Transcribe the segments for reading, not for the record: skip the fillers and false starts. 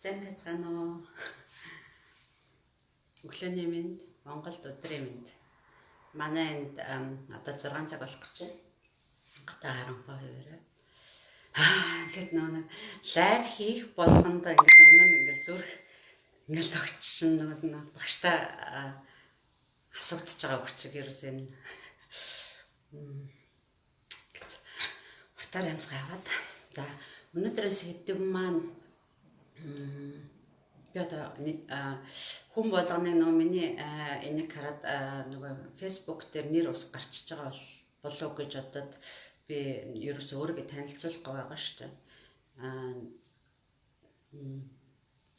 Сайн байцгаана уу? Өглөөний мэнд, Монголд өдрийн мэнд. Манай энд одоо 6 цаг болох гэж байна. Гадаа харанхуй хуваарай. Ингээд нэг лайв хийх болгонд ингээд өмнө нь ингээд зүрх ингээд тогтчихно нэг багштай асуудж байгаа хүчиг ерөөс энэ утаар ямсгаа яваад. За өнөөдрөөс хэдэв маань би одоо хүн болгоны нөгөө миний энийг хараад нөгөө Facebook дээр нэр ус гарчиж байгаа болов гэж бодоод би ерөөсөө өөрийгөө танилцуулахгүй байгаа шүү дээ.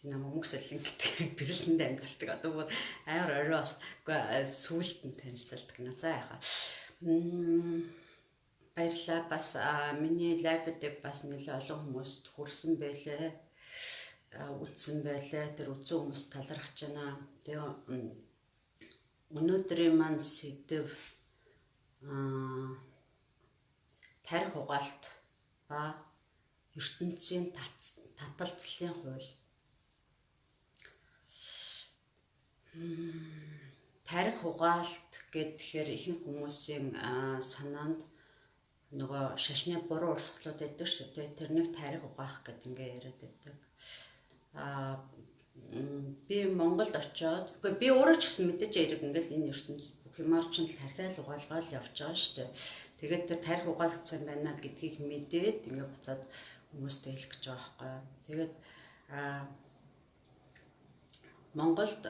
Тийм хүмүүсэл ингээд бэлэнд амьдардаг одоо бүр амар орой болохгүй сүулт нь танилцуулдаг нэ. За яхаа. Баярлалаа. Бас миний лайвыг бас нэлээд олон хүмүүст хүрсэн байлээ. Үзсэн байлаа. Тэр үзсэн хүмүүст талархаж байна. Тэгээ өнөөдрийн маань сэдв тарих угаалт ба ертөнцийн таталцлын хууль. Тарих угаалт гэхээр ихэнх хүмүүсийн санаанд нөгөө шашны буруу урсгалууд байдаг шүү дээ. Тэрнийг тарих угаах гэдэг ингээ яриад байдаг. Би Монголд очиод би өөрөө ч гэсэн мэдээж яриг ингээл энэ ертөнцид бүх юмар ч тархиал угаалгаал явж байгаа шүү дээ. Тэгээд тэр тарих угаалгацсан байна гэдгийг мэдээд ингээ буцаад хүмүүстээ хэлэх гэж байгаа байхгүй. Тэгээд Монголд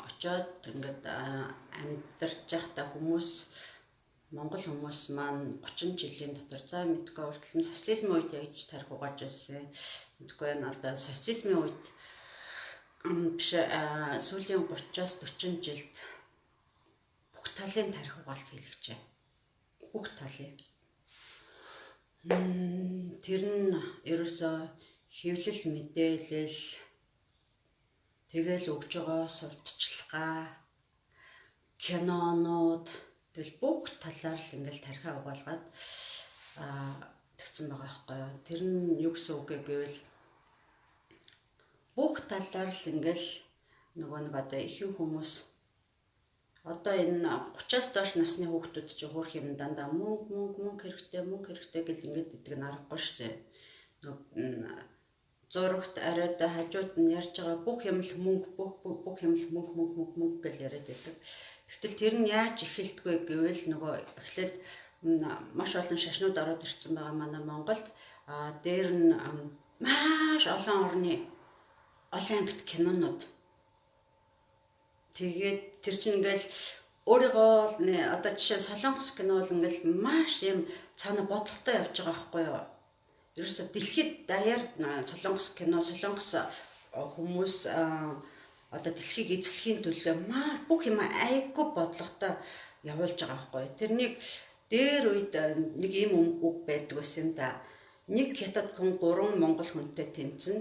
очиод ингээд амьдарч байхдаа Монгол хүмүүс маань 30 жилийн дотор за мэдгүй уртлын социализмын үед яаж тарих угааж байсан мэдгүй байна. Одоо социализмын үед биш сүүлийн 30-аас 40 жилд бүх талын тарих угаалт хийлгэжээ. Бүх талын. Тэр нь ерөөсөө хэвлэл мэдээлэл тэгэл өгж байгаа сурталчилгаа кинонууд тэгэл бүх талаар л ингээл тархиа угаалгаад тэгсэн байгаа байхгүй юу. Тэр нь юу гэсэн үг гэвэл бүх талаар л ингээл нөгөө нэг одоо ихэнх хүмүүс одоо энэ 30-аас доош насны хүүхдүүд чинь хөөх юм дандаа мөнгө хэрэгтэй гэл ингээд идэг нь аргагүй шүү дээ. Зурагт ариад хажууд нь ярьж байгаа бүх юм л мөнгө бүх юм л мөнгө гэл яриад байдаг. Тэгтэл тэр нь яаж эхэлдэгвэ гэвэл нөгөө эхлээд маш олон шашнууд ороод ирсэн байгаа манай Монголд дээр нь маш олон орны олон ангит кинонууд. Тэгээд тэр чинь ингээл өөрийгөө одоо жишээ Солонгос кино бол ингээл маш юм цаана бодлоготой явж байгаа байхгүй юу. Ерөөсө дэлхийд даяар Солонгос кино Солонгос хүмүүс одоо дэлхийг эзлэхийн төлөө бүх юм айгүй бодлоготой явуулж байгаа байхгүй. Тэрнийг дээр үед нэг юм үг байдаг байсан да. Нэг хятад хүн 3 монгол хүнтэй тэнцэн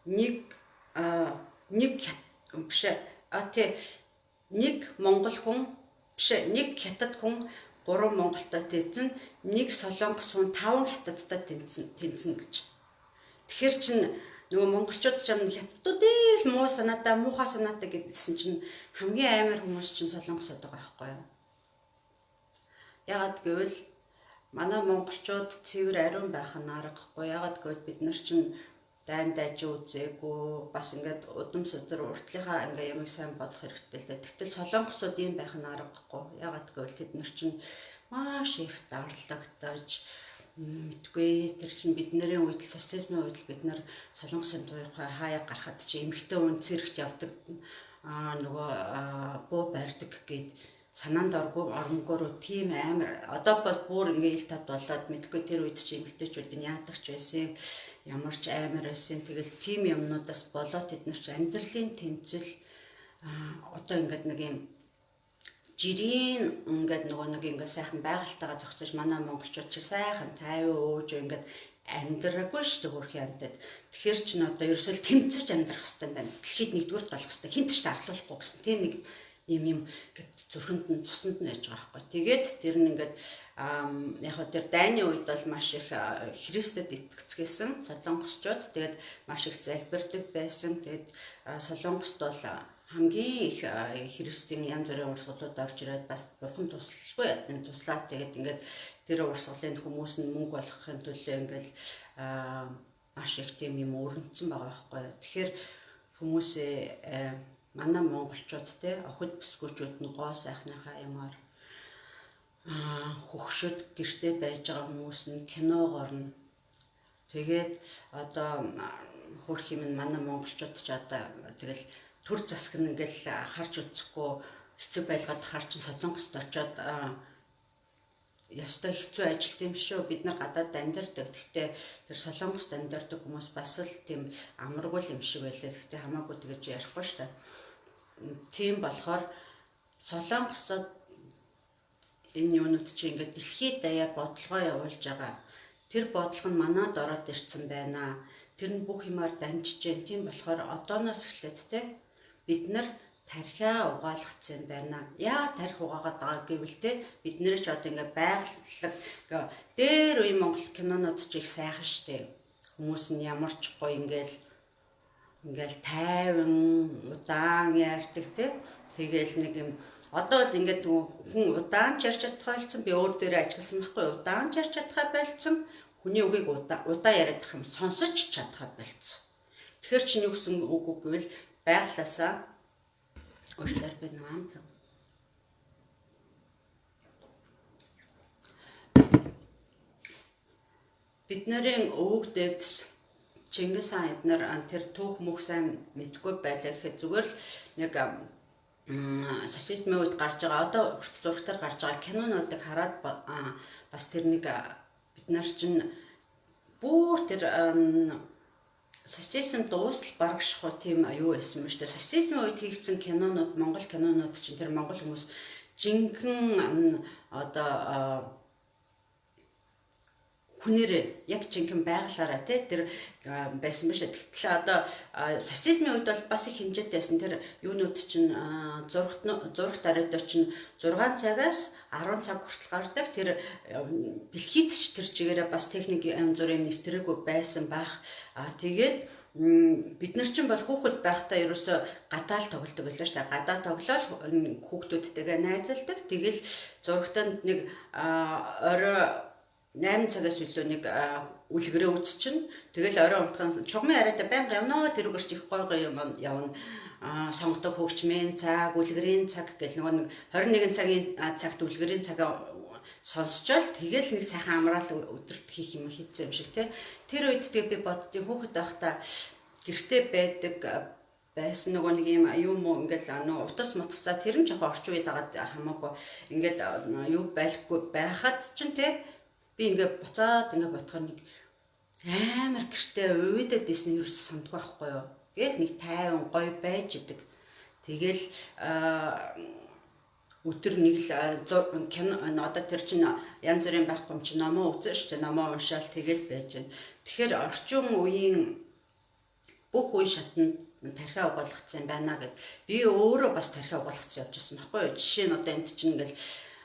нэг монгол хүн нэг хятад хүн 3 монголтой тэнцэн нэг солонгос хүн 5 хятадтай тэнцэн гэж. Тэгэхээр чин нөгөө монголчууд ч юм хятадуудын л муу санаатай муухай санаатай гэдсэн чинь хамгийн амар хүмүүс чинь солонгосод байгаа байхгүй юу. Ягаад гэвэл манай монголчууд цэвэр ариун байх нь аргагүй. Ягаад гэвэл бид нар чинь дайн дайжи үзээгүй бас ингээд удам судар уртлынхаа ингээ ямиг сайн бодох хэрэгтэй л дээ. Тэгтэл солонгосууд ийм байх нь аргагүй. Ягаад гэвэл тэд нар чинь маш их дарлагдаж мэдгүй тэр чинь бидний үед социализмын үед бид нар солонгосын туйхай хаяа гарахад чи эмэгтэй хүн цэрэгт явдаг нөгөө буу барьдаг гэд санаанд оронгоор тийм амар одоо бол бүр ингээ ил тод болоод мэдгүй тэр үед чи эмэгтэйчүүд нь яадагч байсан ямар ч амар байсан. Тэгэл тийм юмнуудаас болоод тэд нар чи амьдралын тэмцэл одоо ингээд нэг юм жирийн ингээд нөгөө нэг ингээд сайхан байгальтайгаа зохицож манай монголчууд чи сайхан 50 өөж ингээд амьдраагүй шүү дээ хөрхийн амьтад. Тэгэхээр ч н одоо ерөөсөө тэмцэж амьдрах хэрэгтэй байна. Дэлхийд нэгдүгээр болох хэрэгтэй. Хинт ч дарлуулахгүй гэсэн. Тийм нэг юм ингээд зүрхэнд нь цуснд нь яж байгаа байхгүй. Тэгээд тэр нь ингээд яг хөө тэр дайны үед бол маш их Христэд итгэцгээсэн солонгосчууд тэгээд маш их залбирдаг байсан. Тэгээд солонгост бол хамгийн их Христийн янз бүрийн урсгалууд орж ирээд бас бурхан туслалгүй яддаг туслаад тэгээд ингээд тэр урсгалын хүмүүс нь мөнгө болгохын төлөө ингээд маш их тийм юм өрнөцсөн байгаа байхгүй. Тэгэхээр хүмүүсээ манай монголчууд те охид бүсгүүчүүд нь гоо сайхныхаа юмар хөгшөд гэртээ байж байгаа хүмүүс нь киногоор нь тэгээд одоо хөрх юм манай монголчууд ч одоо тэгэл төр засаг нь ингээл харж үзэхгүй хэцүү байлгаад харж солонгост очоод ястай хэцүү ажилт юм шүү. Бид нар гадаад амьдардаг. Гэхдээ тэр солонгост амьдардаг хүмүүс бас л тийм амаргүй юм шиг байлаа. Гэхдээ хамаагүй тэгэж ярихгүй шүү дээ. Тийм болохоор солонгосод энэ юунууд чи ингээд дэлхийд даяар бодлогоо явуулж байгаа. Тэр бодлого нь манад ороод ирсэн байна. Тэр нь бүх юмар дамжиж जैन. Тийм болохоор одооноос эхлээд те бид нар тархиа угаалгацсан байна. Яагаад тархи угаагаад байгаа гэвэл те бид нэр ч одоо ингээ байгаль дээр үе Монгол кинонууд ч их сайхан штэ. Хүмүүс нь ямар ч гоё ингээл тайван удаан ярьдаг те. Тэгээл нэг юм одоо л ингээд хүн удаан ярьж чадхаа болсон. Би өөр дээрээ ажигласан байхгүй удаан ярьж чадхаа болсон. Хүний үгийг удаан яриад их юм сонсож чадхаа болсон. Тэгэхээр чинь юу гэсэн үг гэвэл байглаасаа уушлаар би наам. Бидний өвөг дэвс Чингис хаан эднэр тэр түүх мөх сайн мэдгүй байлаа гэхэд зүгээр л нэг социализмын үед гарч байгаа одоо зургатаар гарч байгаа кинонуудыг хараад бас тэрнийг бид нар чинь бүр тэр социализм дуустал барагшгүй тийм юу байсан юм шүү дээ. Социализмын үед хийгдсэн кинонууд Монгол кинонууд чинь тэр монгол хүмүүс жинхэнэ одоо хүнээр яг жинхэнэ байгалаараа тэр байсан биш. Тэгтэл одоо социализмын үед бол бас их хэмжээтэй байсан. Тэр юунууд чинь зурагт ариудаа чинь 6 цагаас 10 цаг хүртэл гардаг. Тэр дэлхийд ч тэр чигээрээ бас техник янз бүрийн нэвтрээгүй байсан байх. Тэгээд бид нар чинь бол хүүхэд байхдаа ерөөсө гадаал тоглодог байлаа шүү дээ. Гадаа тоглоод хүүхдүүдтэйгээ найзалдаг. Тэгэл зурагтанд нэг орой 8 цагаас илүү нэг үлгэрээ үзчихнэ. Тэгэл орой унтхан чугмын арайда байнга явнаа тэр өгөрч их гой юм явна. Сонгодог хөгжмийн цаг, үлгэрийн цаг гэл нэг 21 цагийн цагт үлгэрийн цагаа сонсчоод тэгэл нэг сайхан амраал өдөрт хийх юм хийцэн юм шиг те. Тэр үед тэгээ би боддгийн хүүхэд байхдаа гэртээ байдаг байсан нөгөө нэг юм юм ингээл нөгөө утас мутцаа тэр нь жоохон орчин үед агаад хамаагүй ингээд юу байхгүй байхад чинь те би ингээд буцаад ингээд бодохоор нэг амар гэртээ уйдаад исэн нь юу сандгүй байхгүй юу. Тэгэл нэг тайван гоё байж идэг. Тэгэл өдөр нэг л кино одоо тэр чинь янз бүрийн байхгүй юм чи номоо үзэн шүү дээ. Номоо уншаал тэгэл байж байна. Тэгэхээр орчин үеийн бүх үе шатнд тархиа угаалгацсан байна гэд би өөрөө бас тархиа угаалгацсан явж байсан байхгүй юу. Жишээ нь одоо энд чинь ингээл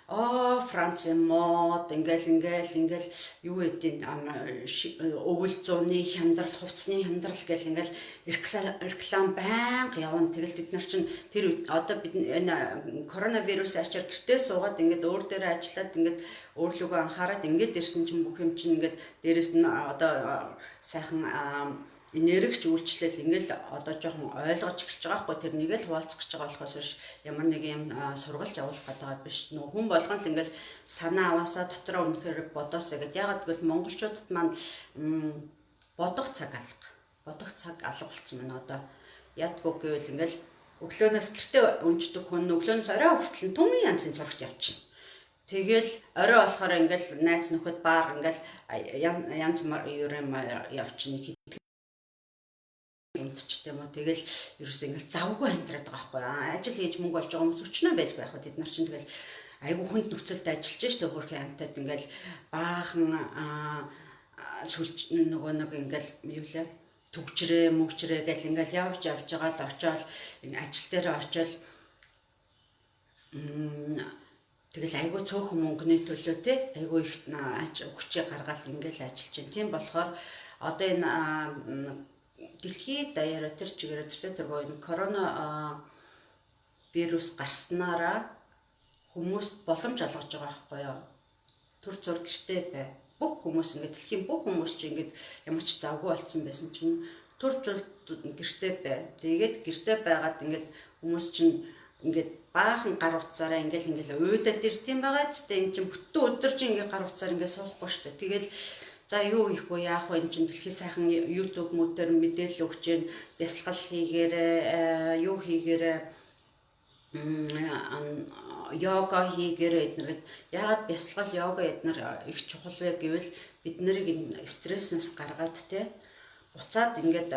Франц мод ингээл юу гэдэг өвөл зууны хямдрал хувцсны хямдрал гэл ингээл реклам байнга явна. Тэгэл бид нар чинь тэр одоо бид энэ коронавирус ачаар гэртээ суугаад ингээд өөр дээрээ ажиллаад ингээд өөрлөгөө анхаарад ингээд ирсэн чинь бүх юм чинь ингээд дээрэс нь одоо сайхан энергич үйлчлэл ингээл одоо жоохон ойлгож эхэлж байгаа хгүй тэр нэгээл хуваалцах гэж байгаа болохоос биш ямар нэг юм сургалж явуулах гэдэг байгаа биш нөө хүн болгон л ингээл санаа аваасаа дотроо үнэхээр бодоосаа гэд ягаад гэвэл монголчуудад маань бодох цаг алга болцсон байна одоо ядгүй гэвэл ингээл өглөөнөөс гэртээ өнждөг хүн өглөөнөөс орой хүртэл түмэн янзын зурагт явчихна. Тэгэл орой болохоор ингээл найз нөхөд баар ингээл янз бүрийн явчихна унтчихдээ юм уу тэгэл ерөөсөө ингээл завгүй амьдраад байгаа байхгүй ажил хийж мөнгө олж байгаа хүмүүс өчнөө байлгүй яг бид нар чинь тэгэл айгу хүнд нөхцөлд ажиллаж штэ хөрхөн амтад ингээл баахан сүлж нөгөө нэг ингээл юу лээ төгчрээ мөгчрээ гэл ингээл явж байгаа л очоод ажил дээр очоод тэгэл айгүй цөөхөн мөнгөний төлөө те айгүй их хүчээ гаргаад ингээл ажиллаж байна. Тийм болохоор одоо энэ дэлхийд даяараа тэр чигээр тэргөө энэ корона вирус гарснараа хүмүүс боломж олгож байгаа байхгүй юу? Төр зур гэртээ бай. Бүх хүмүүс ингээд дэлхийн бүх хүмүүс чинь ингээд ямар ч завгүй болсон байсан чинь төр зур гэртээ бай. Тэгээд гэртээ байгаад ингээд хүмүүс чинь ингээд баахан гар утсаараа ингээл уйдаад ирдэм байгаа ч тийм энэ чинь бүтэн өдөр чинь ингээд гар утсаар ингээд суухгүй шүү дээ. Тэгэл за юу их вэ яах вэ энэ чинь дэлхийн сайхан YouTube мөдөр мэдээлэл өгч जैन бясалгал хийгээрээ юу хийгээрээ йога хийгээрээ эднэр ягаад бясалгал йога эднэр их чухал вэ гэвэл бид нарыг энэ стресснээс гаргаад те буцаад ингээд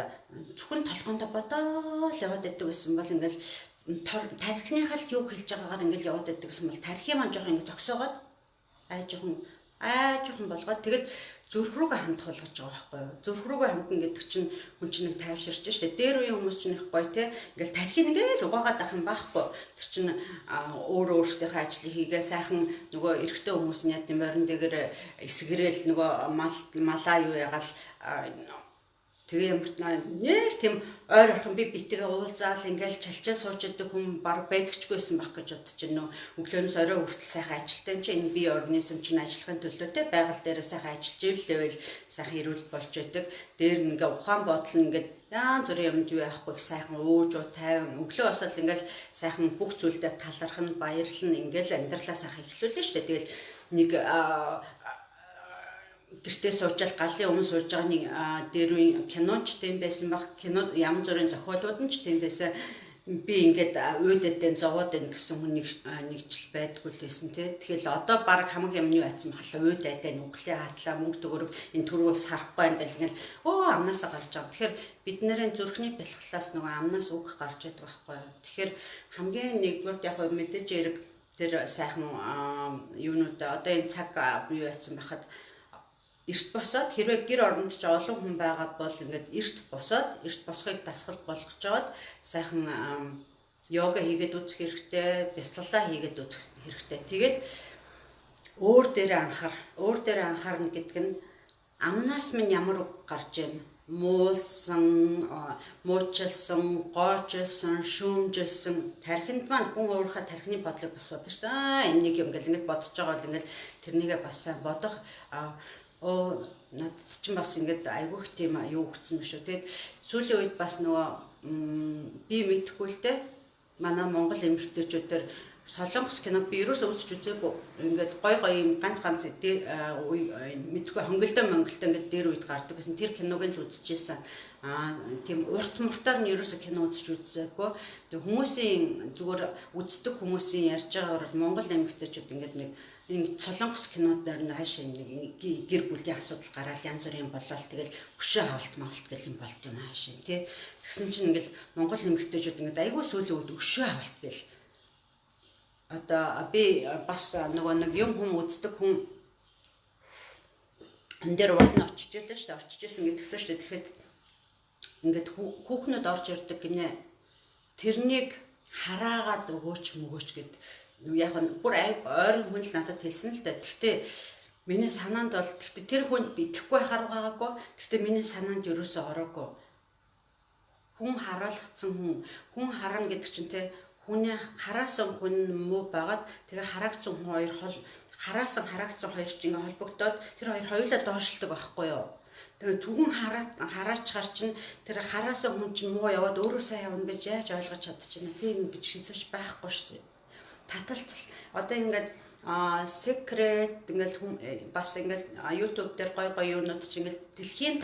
зөвхөн толгоондоо бодоол яваад байдаг гэсэн бол ингээд тархиныхаа л юу хэлж байгаагаар ингээд яваад байдаг гэсэн бол тархи маань жоохон ингээд зогсоогоод жоохон болгоод тэгээд зүрх рүүгээ хандах болгож байгаа байхгүй юу? Зүрх рүүгээ хандна гэдэг чинь хүн чинь нэг тайвширч штэ. Дээр үеийн хүмүүс чинь их гоё те. Ингээл тархи нэгээл угаагаад ах юм байхгүй. Тэр чинь өөрөө өөрсдийнхөө ажлыг хийгээ сайхан нөгөө эрэгтэй хүмүүс нь яа гэм орон дээр эсгэрэл нөгөө малаа юу ягаал тэгээ ямар нэг тийм ойр орхон би битгээ уулзаал ингээл чалчаа сууж идэг хүн баг байдагчгүйсэн байх гэж бодож байна. Өглөөнөөс орой хүртэл сайхан ажилтаа юм чи энэ бие организм чинь ажиллахын төлөөтэй байгаль дээр сайхан ажиллаж ивэл сайхан эрүүл болж идэг. Дээр ингээ ухаан бодол нь ингээ янз бүрийн юмд юу яахгүй сайхан ууж тайван өглөө босоод ингээл сайхан бүх зүйлдээ таларх нь баярлал нь ингээл амьдралаа сайхан эхлүүлнэ шүү дээ. Тэгэл нэг гэртээ суучаал галын өмнө сууж байгаа нэг дээр үе киноч тийм байсан баг. Кино янз бүрийн зохиолууд нь ч тийм байсан. Би ингээд уйдадэн зовоод байна гэсэн хүн нэгжил байдгүй л байсан тий. Тэгэхээр одоо баг хамаг юмны айцсан бахала уйдаад байна. Өглөө хадлаа мөнгө төгөрөг энэ түрүүс харахгүй байна гэл ингээд амнаасаа гарч байгаа. Тэгэхээр бид нарын зүрхний бэлхлаас нөгөө амнаас үг гарч байдаг байхгүй юу. Тэгэхээр хамгийн нэгдүгээр яг мэдээж эрг тэр сайхан юунуудаа одоо энэ цаг юу айцсан байхад эрт босоод хэрвээ гэр оронд ч олон хүн байгаа бол ингээд эрт босхыг дасгал болгож жоод сайхан йога хийгээд үзэх хэрэгтэй, бясалгалаа хийгээд үзэх хэрэгтэй. Тэгээд өөр дээр анхаарна гэдэг нь амнаас минь ямар үг гарч ийн муулсан, муучлсан, гоочилсан, шүүмжилсэн тархинд маань хүн өөрийнхөө тархины бодлыг бас бодож та энэ нэг юм гэл ингээд бодож байгаа бол ингээд тэрнийгээ бас бодох над чинь бас ингээд айгүйх тийм юу өгсөн биш үү. Тэгээд сүүлийн үед бас нөгөө би мэдхгүй л дээ. Манай Монгол эмэгтэйчүүдээр Солонгос киног би ерөөсөө үзэж үзээгүй. Ингээд гой юм ганц мэдхгүй хонголдоо ингээд дээр үед гардаг гэсэн тэр киног л үзчихсэн. Тийм урт муртаар нь ерөөсөө кино үзэж үзээгүй. Тэг хүмүүсийн зүгээр үздэг хүмүүсийн ярьж байгаагаар Монгол эмэгтэйчүүд ингээд нэг Солонгос кинодаар наашаа нэг гэр бүлийн асуудал гараад янз бүрийн болол тэгэл хөшөө хавалт гэл юм болт юм аашаа тий. Тэгсэн чинь ингээд Монгол эмэгтэйчүүд ингээд айгүй сүүлийн үед хөшөө хавалт гэл одоо би бас нөгөө нэг юм үздэг хүн энэ дээр урд нь очиж ирлээ шүү дээ. Очиж исэн гэдгсэн шүү дээ. Тэгэхэд ингээд хүүхнүүд орж ирдэг гинэ. Тэрнийг хараагаад өгөөч гэд яг нь бүр ойрын хүн л надад хэлсэн л дээ. Гэхдээ миний санаанд бол тэр хүнд битгэхгүй хараагүй. Гэхдээ миний санаанд ерөөсөө ороогүй. Хүн хараалгацсан хүн харна гэдэг чинь те хүний хараасан хүн муу байгаад тэгээ хараагцсан хүн хараасан хоёр ч ингээ холбогдоод тэр хоёр хоёулаа доошлдог байхгүй юу. Тэгээ түгэн хараачаар чинь тэр хараасан хүн чинь муу яваад өөрөө сайн явна гэж яаж ойлгож чадчихна. Тийм гэж шийдвэрч байхгүй шүү дээ. Таталцал одоо ингээд secret ингээд бас ингээд YouTube дээр гой юунууд чинь ингээд дэлхийн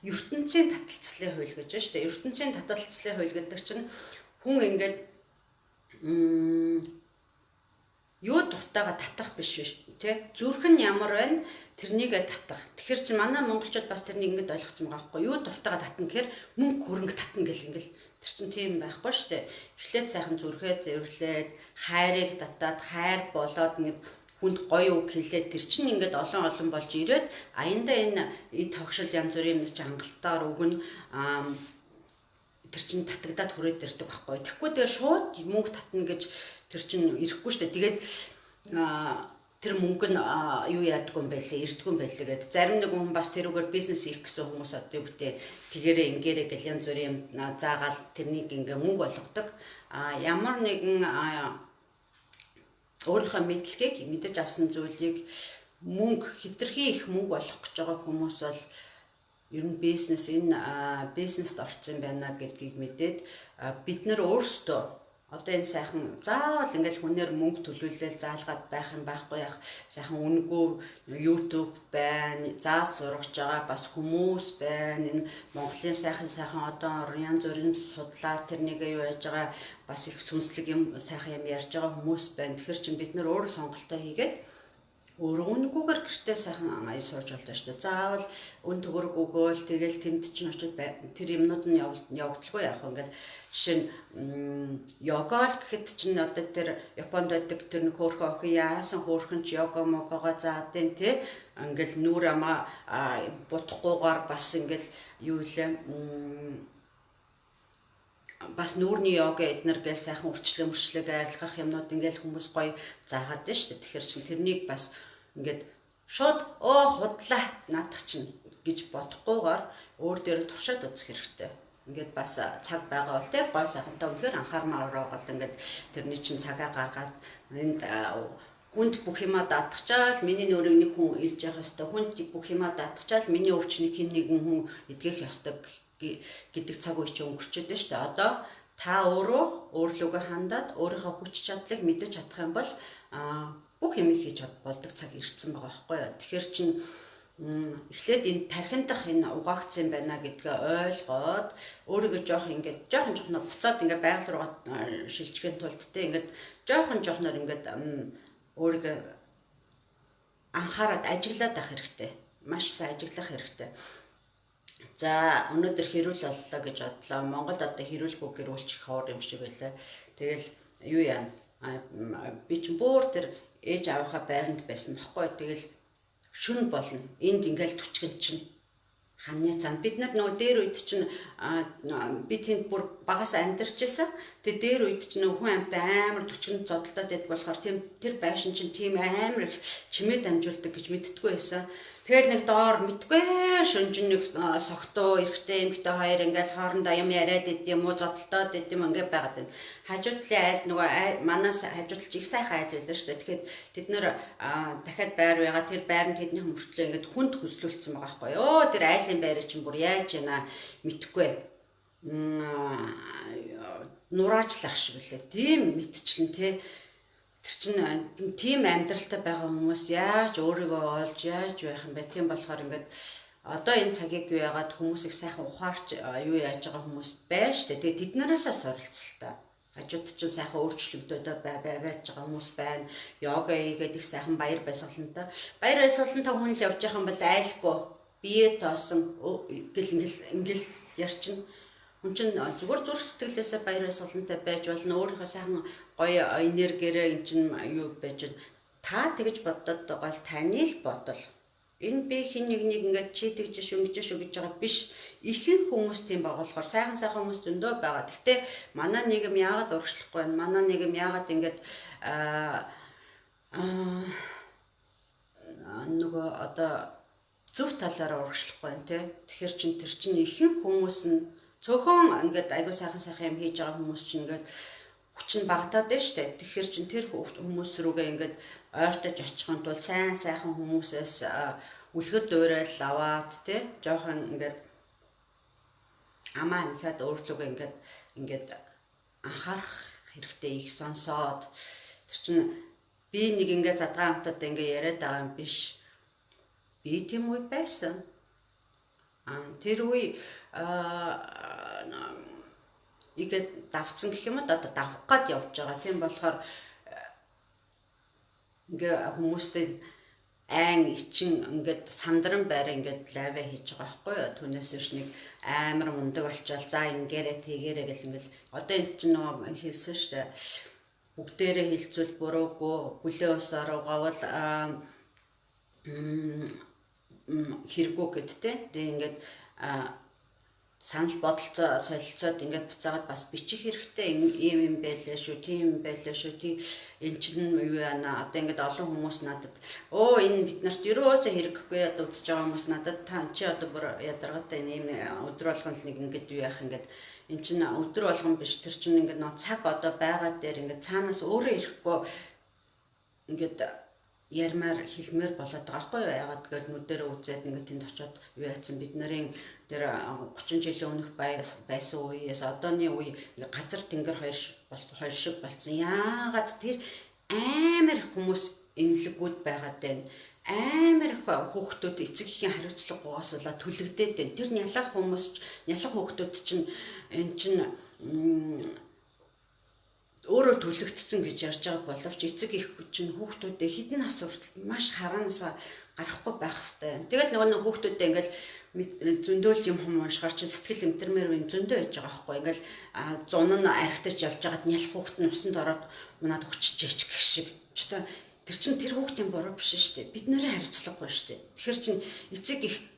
ертөнцийн таталцлын хууль гэж байна шүү дээ. ертөнцийн таталцлын хууль гэдэг чинь хүн ингээд юу дуртайгаа татах биш тий. Зүрх нь ямар байна тэрнийгээ татах. Тэгэхээр чи манай монголчууд бас тэрнийг ингэж ойлгоцсон байгаа байхгүй юу? Дуртайгаа татна гэхээр мөнгө хөрөнгө татна гэл ингээл тэр чин тийм байхгүй шүү дээ. Эхлээд сайхан зүрхээ зэвэрлээд хайрыг татаад хайр болоод ингээд хүнд гоё үг хэлээд тэр чин ингээд олон болж ирээд аяндаа энэ тогшил янз бүрийн юм чи хангалтаар өгнө тэр чин татагдаад хүрээд ирдэг байхгүй. Тэгэхгүй тэгээ шууд мөнгө татна гэж Тэр чинь ирэхгүй шүү дээ. Тэгээд тэр мөнгө нь юу яадгүй юм байлээ, ирдгүй юм байлээ гэдэг. Зарим нэг хүн бас тэрүүгээр бизнес хийх гэсэн хүмүүс одоо юу гэдэг тэгээрээ ингээрээ гэл янз бүрийн юм заагаал тэрнийг ингээ мөнгө болгодог. Ямар нэгэн өөрийнхөө мэдлэгийг мэдэж авсан зүйлийг мөнгө хэтэрхий их мөнгө олох гэж байгаа хүмүүс бол ер нь бизнест орсон байна гэдгийг мэдээд бид нар өөрсдөө одоо энэ сайхан заавал ингээл хүнээр мөнгө төлүүлэл заалгаад байх юм байхгүй яах сайхан үнэгүй YouTube байна, зааж сургаж байгаа бас хүмүүс байна. Энэ Монголын сайхан одоо янз бүрийн судлаа тэрнийг юу яаж байгаа бас их сүнслэг юм сайхан юм ярьж байгаа хүмүүс байна. Тэгэхээр чинь бид нар өөр сонголтоо хийгээд өөрөөнгүйгээр гэртээ сайхан аяа сууж болдог шүү дээ. Заавал үн төгрөг өгөөл тэгэл тэнд чинь очиж тэр юмнууд нь явагдaltaгүй яах вэ? Ингээд жишээ нь йога л гэхэд чинь одоо тэр Японд байдаг тэр нэг хөөрхөн охин яасан хөөрхөн ч йога могоогоо заадیں۔ Тэ ингээд нүур амаа будахгүйгээр бас ингээд юу илээ бас нүүрний йога эднэр гээл сайхан үрчлэг арилгах юмнууд ингээл хүмүүс гоё заагаад байна шүү дээ. Тэгэхээр чинь тэрнийг бас ингээд шууд худлаа наадах чинь гэж бодохгүйгээр өөр дээр туршаад үзэх хэрэгтэй. Ингээд бас цаг байгаа бол те гой сайхантай үнэхээр анхаармаар байгаа бол ингээд тэрний чинь цагаа гаргаад энд хүнд бүх юма даатгачаал миний нүрийг нэг хүн илж явах ёстой. Хүнд бүх юма даатгачаал миний өвчнийг хин нэгэн хүн эдгэх ёстой гэдэг цаг үе чинь өнгөрчөөд байна шүү дээ. Одоо та өөрлөгөө хандаад өөрийнхөө хүч чадлыг мэдэж чадах юм бол бүх юм хийж болдог цаг ирсэн байгаа байхгүй юу. Тэгэхээр чинь эхлээд энэ тархиндах энэ угаагдсан байна гэдгээ ойлгоод өөрийгөө жоохон буцаад ингээд байгаль руугаа шилжихийн тулд те ингээд жоохноор ингээд өөрийгөө анхаарал ажиглаад авах хэрэгтэй. Маш сайн ажиглах хэрэгтэй. За өнөөдөр хэрүүл боллоо гэж бодлоо. Монгол одоо хэрүүлгүй гэрүүлчих хоор юм шиг байлаа. Тэгэл юу яа би ч бүр тэр ээж аваахаа байранд байсан баггүй. Тэгэл шүн болно. Энд ингээл түчгэн чинь ханы цаана бид нар нөгөө дээр үед чинь би тэнд бүр багаас амьдарч байсан. Тэгээ дээр үед чинь нөгөө хүн амьтаа амар түчгэн зодолдоод байд болохоор тэр байшин чинь тийм амар их чимээ дамжуулдаг гэж мэдтгүй байсан. Тэгэл нэг доор мэдгүй шүнжин нэг согтуу эрэгтэй эмэгтэй хоёр ингээл хоорондоо юм яриад идэм юм уу зодолдоод идэм ингээд байгаад байна. Хажуудлын айл нөгөө манаас хажуудалж их сайхан айл байлаа шүү дээ. Тэгэхээр тэд нэр дахиад байр байгаа тэр байранд тэдний мөртлөө ингээд хүнд хөслүүлсэн байгаа байхгүй юу. Тэр айлын байрыг чинь бүр яаж яана мэдгүй. Нураачлах шиг үлээ. Тийм мэдчихлэн тий. Тэр чинь тийм амьдралтай байгаа хүмүүс яаж өөрийгөө олж яаж байх юм бэ? Тийм болохоор ингээд одоо энэ цагийг юу яагаад хүмүүсийг сайхан ухаарч юу яаж байгаа хүмүүс байна шүү дээ. Тэгээ тэднээсээ суралцлаа. Хажууд чинь сайхан өөрчлөгдөд байж байгаа хүмүүс байна. Йога хийгээд их сайхан баяр баясгалантай. Баяр баясгалантай хүн л явж байгаа юм бол айлгүй бие тоосон ингээл ярьчин. Хүн чинь зүгээр зүрх сэтгэлээсээ баяр баясгалантай байж болно. Өөрийнхөө сайхан гоё энергиэрээ эн чинь юу байж та тэгж боддог гол таны л бодол. Энэ би хин нэг ингээд чи тэгж шүнгэж шүү гэж байгаа биш. Ихэнх хүмүүс тийм байгаа болохоор сайхан хүмүүс зөндөө байгаа. Гэхдээ манай нийгэм яагаад урагшлахгүй байна? Манай нийгэм яагаад ингээд нөгөө одоо зөв талаараа урагшлахгүй байна те. Тэгэхээр тэр чинь ихэнх хүмүүс нь цөөхөн ингээд айгуу сайхан юм хийж байгаа хүмүүс чинь ингээд хүч нь багтаад байна шүү дээ. Тэгэхээр чинь тэр хүмүүс рүүгээ ингээд ойртож очихын тулд сайхан хүмүүсээс үлгэр дуурал аваад тий жоохон ингээд амаа амхаад өөрлөгөө ингээд анхаарах хэрэгтэй их сонсоод тэр чинь би нэг ингээд задгаан амтад ингээд яриад байгаа юм биш. Би тийм үе байсан. Тэр үе игээд давцсан гэх юм одоо давах гад явж байгаа. Тийм болохоор ингээ хүмүүстэй айн ичин ингээд сандран байр ингээд лайв хийж байгаа байхгүй юу. Түүнээс ш нэг амар мундаг болчоод за ингээрэ тэгэрэ гэл ингээд одоо энэ чинь нөгөө хэлсэн шүү дээ. Бүгдээрээ хилцүүл буруугүй бүлээ усаар угаавал хэрэггүй гэдтэй. Тэгээ ингээд санал бодолцоо солилцоод ингээд буцаагаад бас бичих хэрэгтэй юм байлаа шүү, тийм юм байлаа шүү, тий эн чинь юу яана одоо ингээд олон хүмүүс надад энэ бид нарт ерөөсөө хэрэггүй одоо үзэж байгаа хүмүүс надад та чи одоо бүр ядаргатай ийм өдөр болгон нэг ингээд юу яах ингээд эн чинь өдөр болгон биш тэр чинь ингээд нөө цаг одоо байгаа дээр ингээд цаанаас өөрөө ирэхгүй ингээд ярмаар хэлмээр болоод байгаа байхгүй юу? Ягаад гэвэл нүдэрээ үзээд ингээд тэнд очиод юу яатсан бид нарын тэр 30 жилийн өмнөх байсан үеэс одооны үе газар тэнгэр хоёр шиг болсон. Яагаад тэр амар хүмүүс эмнэлгүүд байгаад байна. Амар хүүхдүүд эцэг эхийн хариуцлагагүйгаас болоод түлэгдээд байна. Тэр нялах хүүхдүүд чинь эн чинь өөрөө түлэгдсэн гэж ярьж байгаа боловч эцэг их чинь хүүхдүүдээ хэдэн нас хүртэл маш хараанаас гарахгүй байх хэвээр. Тэгэл нөгөө хүүхдүүдээ ингээл зөндөөл юм уншихаар чинь сэтгэл эмтэрмээр юм зөндөө яж байгаа байхгүй. Ингээл зун нь архитаж явж байгаад нялх хүүхд нь усанд ороод унаад өччихэж гэх шиг. Тэр чинь тэр хүүхдийн буруу биш шүү дээ. Бид нарын хариуцлагагүй шүү дээ. Тэгэхээр чинь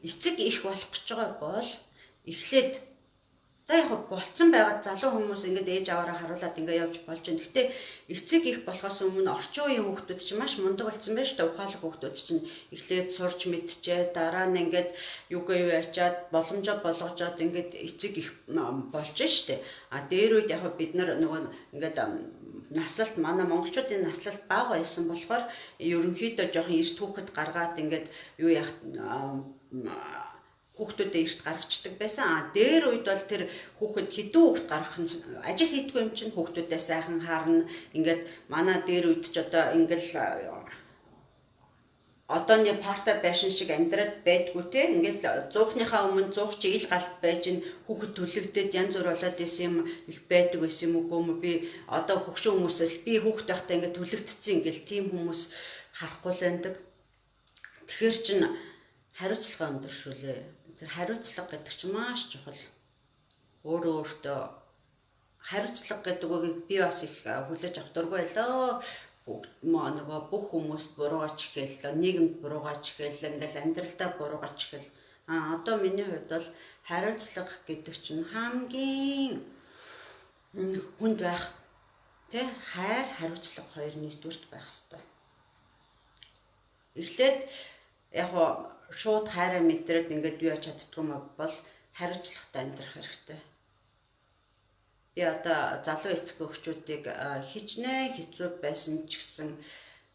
эцэг их болох гэж байгаа бол эхлээд за яг болцсон байгаад залуу хүмүүс ингээд ээж аваараа харуулад ингээд явж болж байна. Гэхдээ эцэг их болохоос өмнө орчин үеийн хүүхдүүд чинь маш мундаг болсон байна шүү дээ. Ухаалаг хүүхдүүд чинь эхлээд сурч мэдчихээ дараа нь ингээд юугаа ярьчаад боломжоо болгожоод ингээд эцэг их болж шүү дээ. Дээр үед яг бид нар нөгөө ингээд наслалт манай монголчуудын наслалт бага байсан болохоор ерөнхийдөө жоохон эрт хүүхэд гаргаад ингээд юу яах хүүхдүүдээ эрт гаргацдаг байсан. Дээр үед бол тэр хүүхэд хэдэн хүүхэд гаргах нь ажил хийдгүй юм чинь хүүхдүүдээ сайхан харна. Ингээд манай дээр үед ч одоо ингээл одооны парта байшин шиг амьдраад байдгүй те. Ингээл 100-ныхаа өмнө 100 чи ил галт байж ин хүүхэд төлөгдөд янз бүр болоод исэн юм их байдаг байсан юм үгүй юм. Би одоо хөгшин хүмүүсээс би хүүхэд байхдаа ингээд төлөгдсөн ингээл тийм хүмүүс харахгүй л байдаг. Тэгэхээр чин хариуцлага өндөршүүлээ. Тэр хариуцлага гэдэг чинь маш чухал. Өөртөө хариуцлага гэдэг үгийг би бас их хүлээж авах дургүй байлаа. Нөгөө бүх хүмүүст буруугаач ихээл, нийгэмд буруугаач ихээл, ингээл амьдралдаа буруугаач ихээл. Одоо миний хувьд бол хариуцлага гэдэг чинь хамгийн хүнд байх. Тэ хайр, хариуцлага хоёр нэгдүгürt байх хэрэгтэй. Эхлээд яг шууд хайраа мэдрээд ингээд юу яж чаддгүй маг бол хариуцлагатай амьдрах хэрэгтэй. Би одоо залуу эцэг эгчүүдийг хичнээн хэцүү байсан ч гэсэн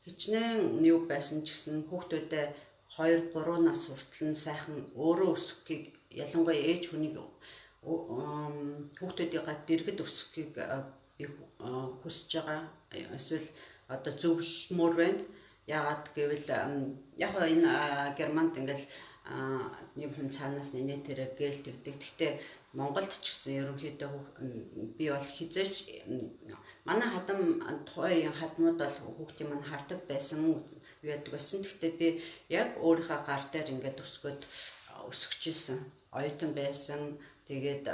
хичнээн юу байсан ч гэсэн хүүхдүүдээ 2-3 нас хүртэл сайхан өөрөө өсөхийг ялангуяа ээж хүнийг хүүхдүүдийнхаа дэргэд өсөхийг би хүсэж байгаа. Эсвэл одоо зөвлөмөр байна. Яагаад гэвэл яг энэ Германд ингээл юм хүн цаанаас нэнэ тэрэг гэлдэгдэг. Гэхдээ Монголд ч гэсэн ерөнхийдөө би бол хизээч манай хадам тухайн хадмууд бол хүүхдийн маань хардаг байсан яадаг байсан. Гэхдээ би яг өөрийнхөө гар дээр ингээд өсгөжсэн. Оюутан байсан. Тэгээд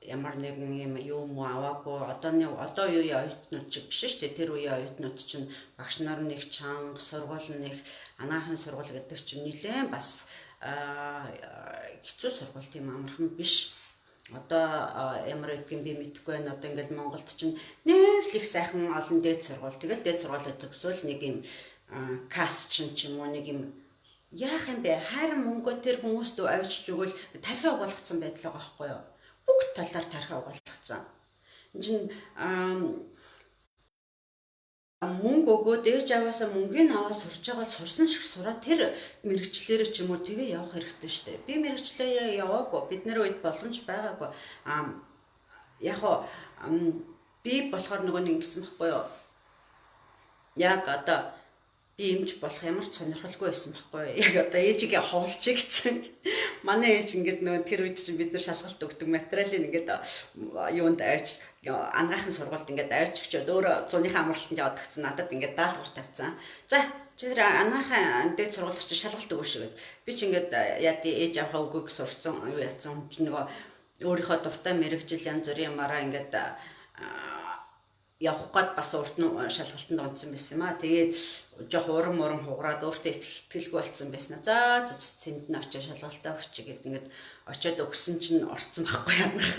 ямар нэгэн юм аваагүй одоо үеийн оюутнууд шиг биш шүү дээ. Тэр үеийн оюутнууд чинь багш нар нэг чанга, сургууль нэг анагаахын сургууль гэдэг чинь нэлээд бас хэцүү сургууль тийм амархан биш. Одоо ямар гэдгийг би мэдэхгүй байна. Одоо ингээд Монголд чинь нэг л их сайхан олон дээд сургууль. Тэгэл дээд сургуулиуд төгсөөл нэг юм кас ч юм уу нэг юм яах юм бэ? Харин мөнгө тэр хүмүүст авчиж өгвөл тархиа угаалгацсан байдал байгаа байхгүй юу? Бүгд талаар тархиа угаалгацсан. Энд чинь мөнгө өгөөд ээж аваасаа мөнгөний аваад сурч байгаа бол сурсан шиг сураад тэр мэрэгчлэрээ ч юм уу тэгээ явах хэрэгтэй шүү дээ. Би мэрэгчлэрээ яваагүй. Бид нар үед боломж байгаагүй. Яг би болохоор нөгөө нэг ингэсэн байхгүй юу? Яг одоо би эмч болох ямар ч сонирхолгүй байсан байхгүй. Яг одоо ээжигээ ховлчих гэсэн. Манай ээж ингээд нөгөө тэр үед чинь бид нар шалгалт өгдөг материалын ингээд юунд авч анагаахын сургуульд ингээд авч өчөөд өөрөө зуныхаа амралтанд яваад гисэн надад ингээд даалгавар тавьсан. За чи тэр анагаахын дээд сургууль чи шалгалт өгөөш гэвэл би чи ингээд яа ээж авахаа үгүйг сурцсан юу яатсан нөгөө өөрийнхөө дуртай мэрэгжил янз бүрийн юмараа ингээд явах гээд бас урд нь шалгалтанд онцсон байсан юм аа. Тэгээд жоох урам хугараад өөртөө итгэлгүй болсон байсан. За тэнд нь очиж шалгалтаа өгч гэд ингээд очиод өгсөн чинь орцсон байхгүй яанах.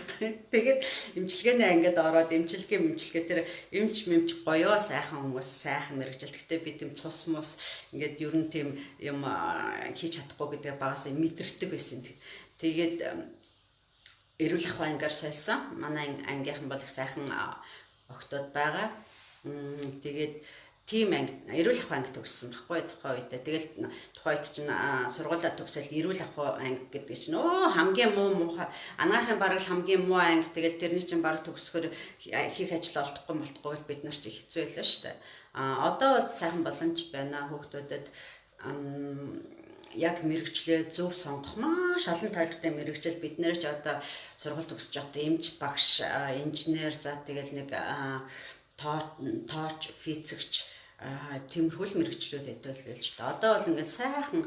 Тэгээд эмчилгээний ангид ороод эмчилгээ тэр эмч гоёо сайхан хүмүүс сайхан мэрэгжил. Гэхдээ би тийм цус мус ингээд ер нь тийм юм хийж чадахгүй гэдэг багасаа мэдэрдэг байсан. Тэгээд эрүүл ахуйн ангиар сойсон. Манай ангийнхан бол их сайхан огтод байгаа. Тэгээд тим анги эрүүл ахуй анги төгссөн баггүй тухайн үед. Тэгэл тухайн үед чинь сургуулаа төгсөөл эрүүл ахуй анги гэдэг чинь хамгийн муу анагаахын бараг хамгийн муу анги. Тэгэл тэрний чинь бараг төгсгөр хийх ажил олдохгүй бол бид нар чи хэцүү байлаа шүү дээ. Одоо бол сайхан боломж байна хүүхдүүдэд яг мэрэгчлээ зөв сонгох маш олон тайлбартай мэрэгжил бид нэр ч одоо сургууль төгсөж одоо эмч багш инженер за тэгэл нэг тооч физикч тиймэрхүү мэрэгчлүүд хэдүүлвэл шүү дээ. Одоо бол ингээд сайхан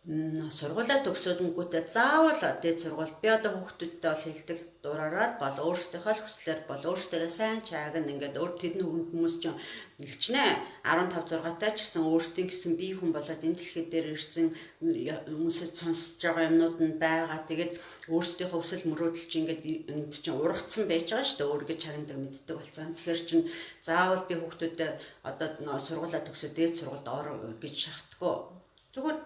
сургуулаа төгсөөдөнгүүтээ заавал дээд сургууль би одоо хүүхдүүдтэй бол хэлдэг дураараад бол өөрсдийнхөө хүслээр бол өөрсдөө сайн чаагна ингээд тэдний хүмүүс ч нэгчнээ 15 6-тай ч гэсэн өөрсдийн гэсэн бие хүн болоод энэ дэлхий дээр ирсэн хүмүүсэд сонсож байгаа юмнууд нь байгаа. Тэгээд өөрсдийнхөө хүсэл мөрөөдөл чинь ингээд энд чинь ургацсан байж байгаа шүү дээ. Өөргөө чагнадаг мэддэг болсон. Тэгэхээр чинь заавал би хүүхдүүдэд одоо сургуулаа төгсөө дээд сургуульд ор гэж шахдаггүй. Зүгээр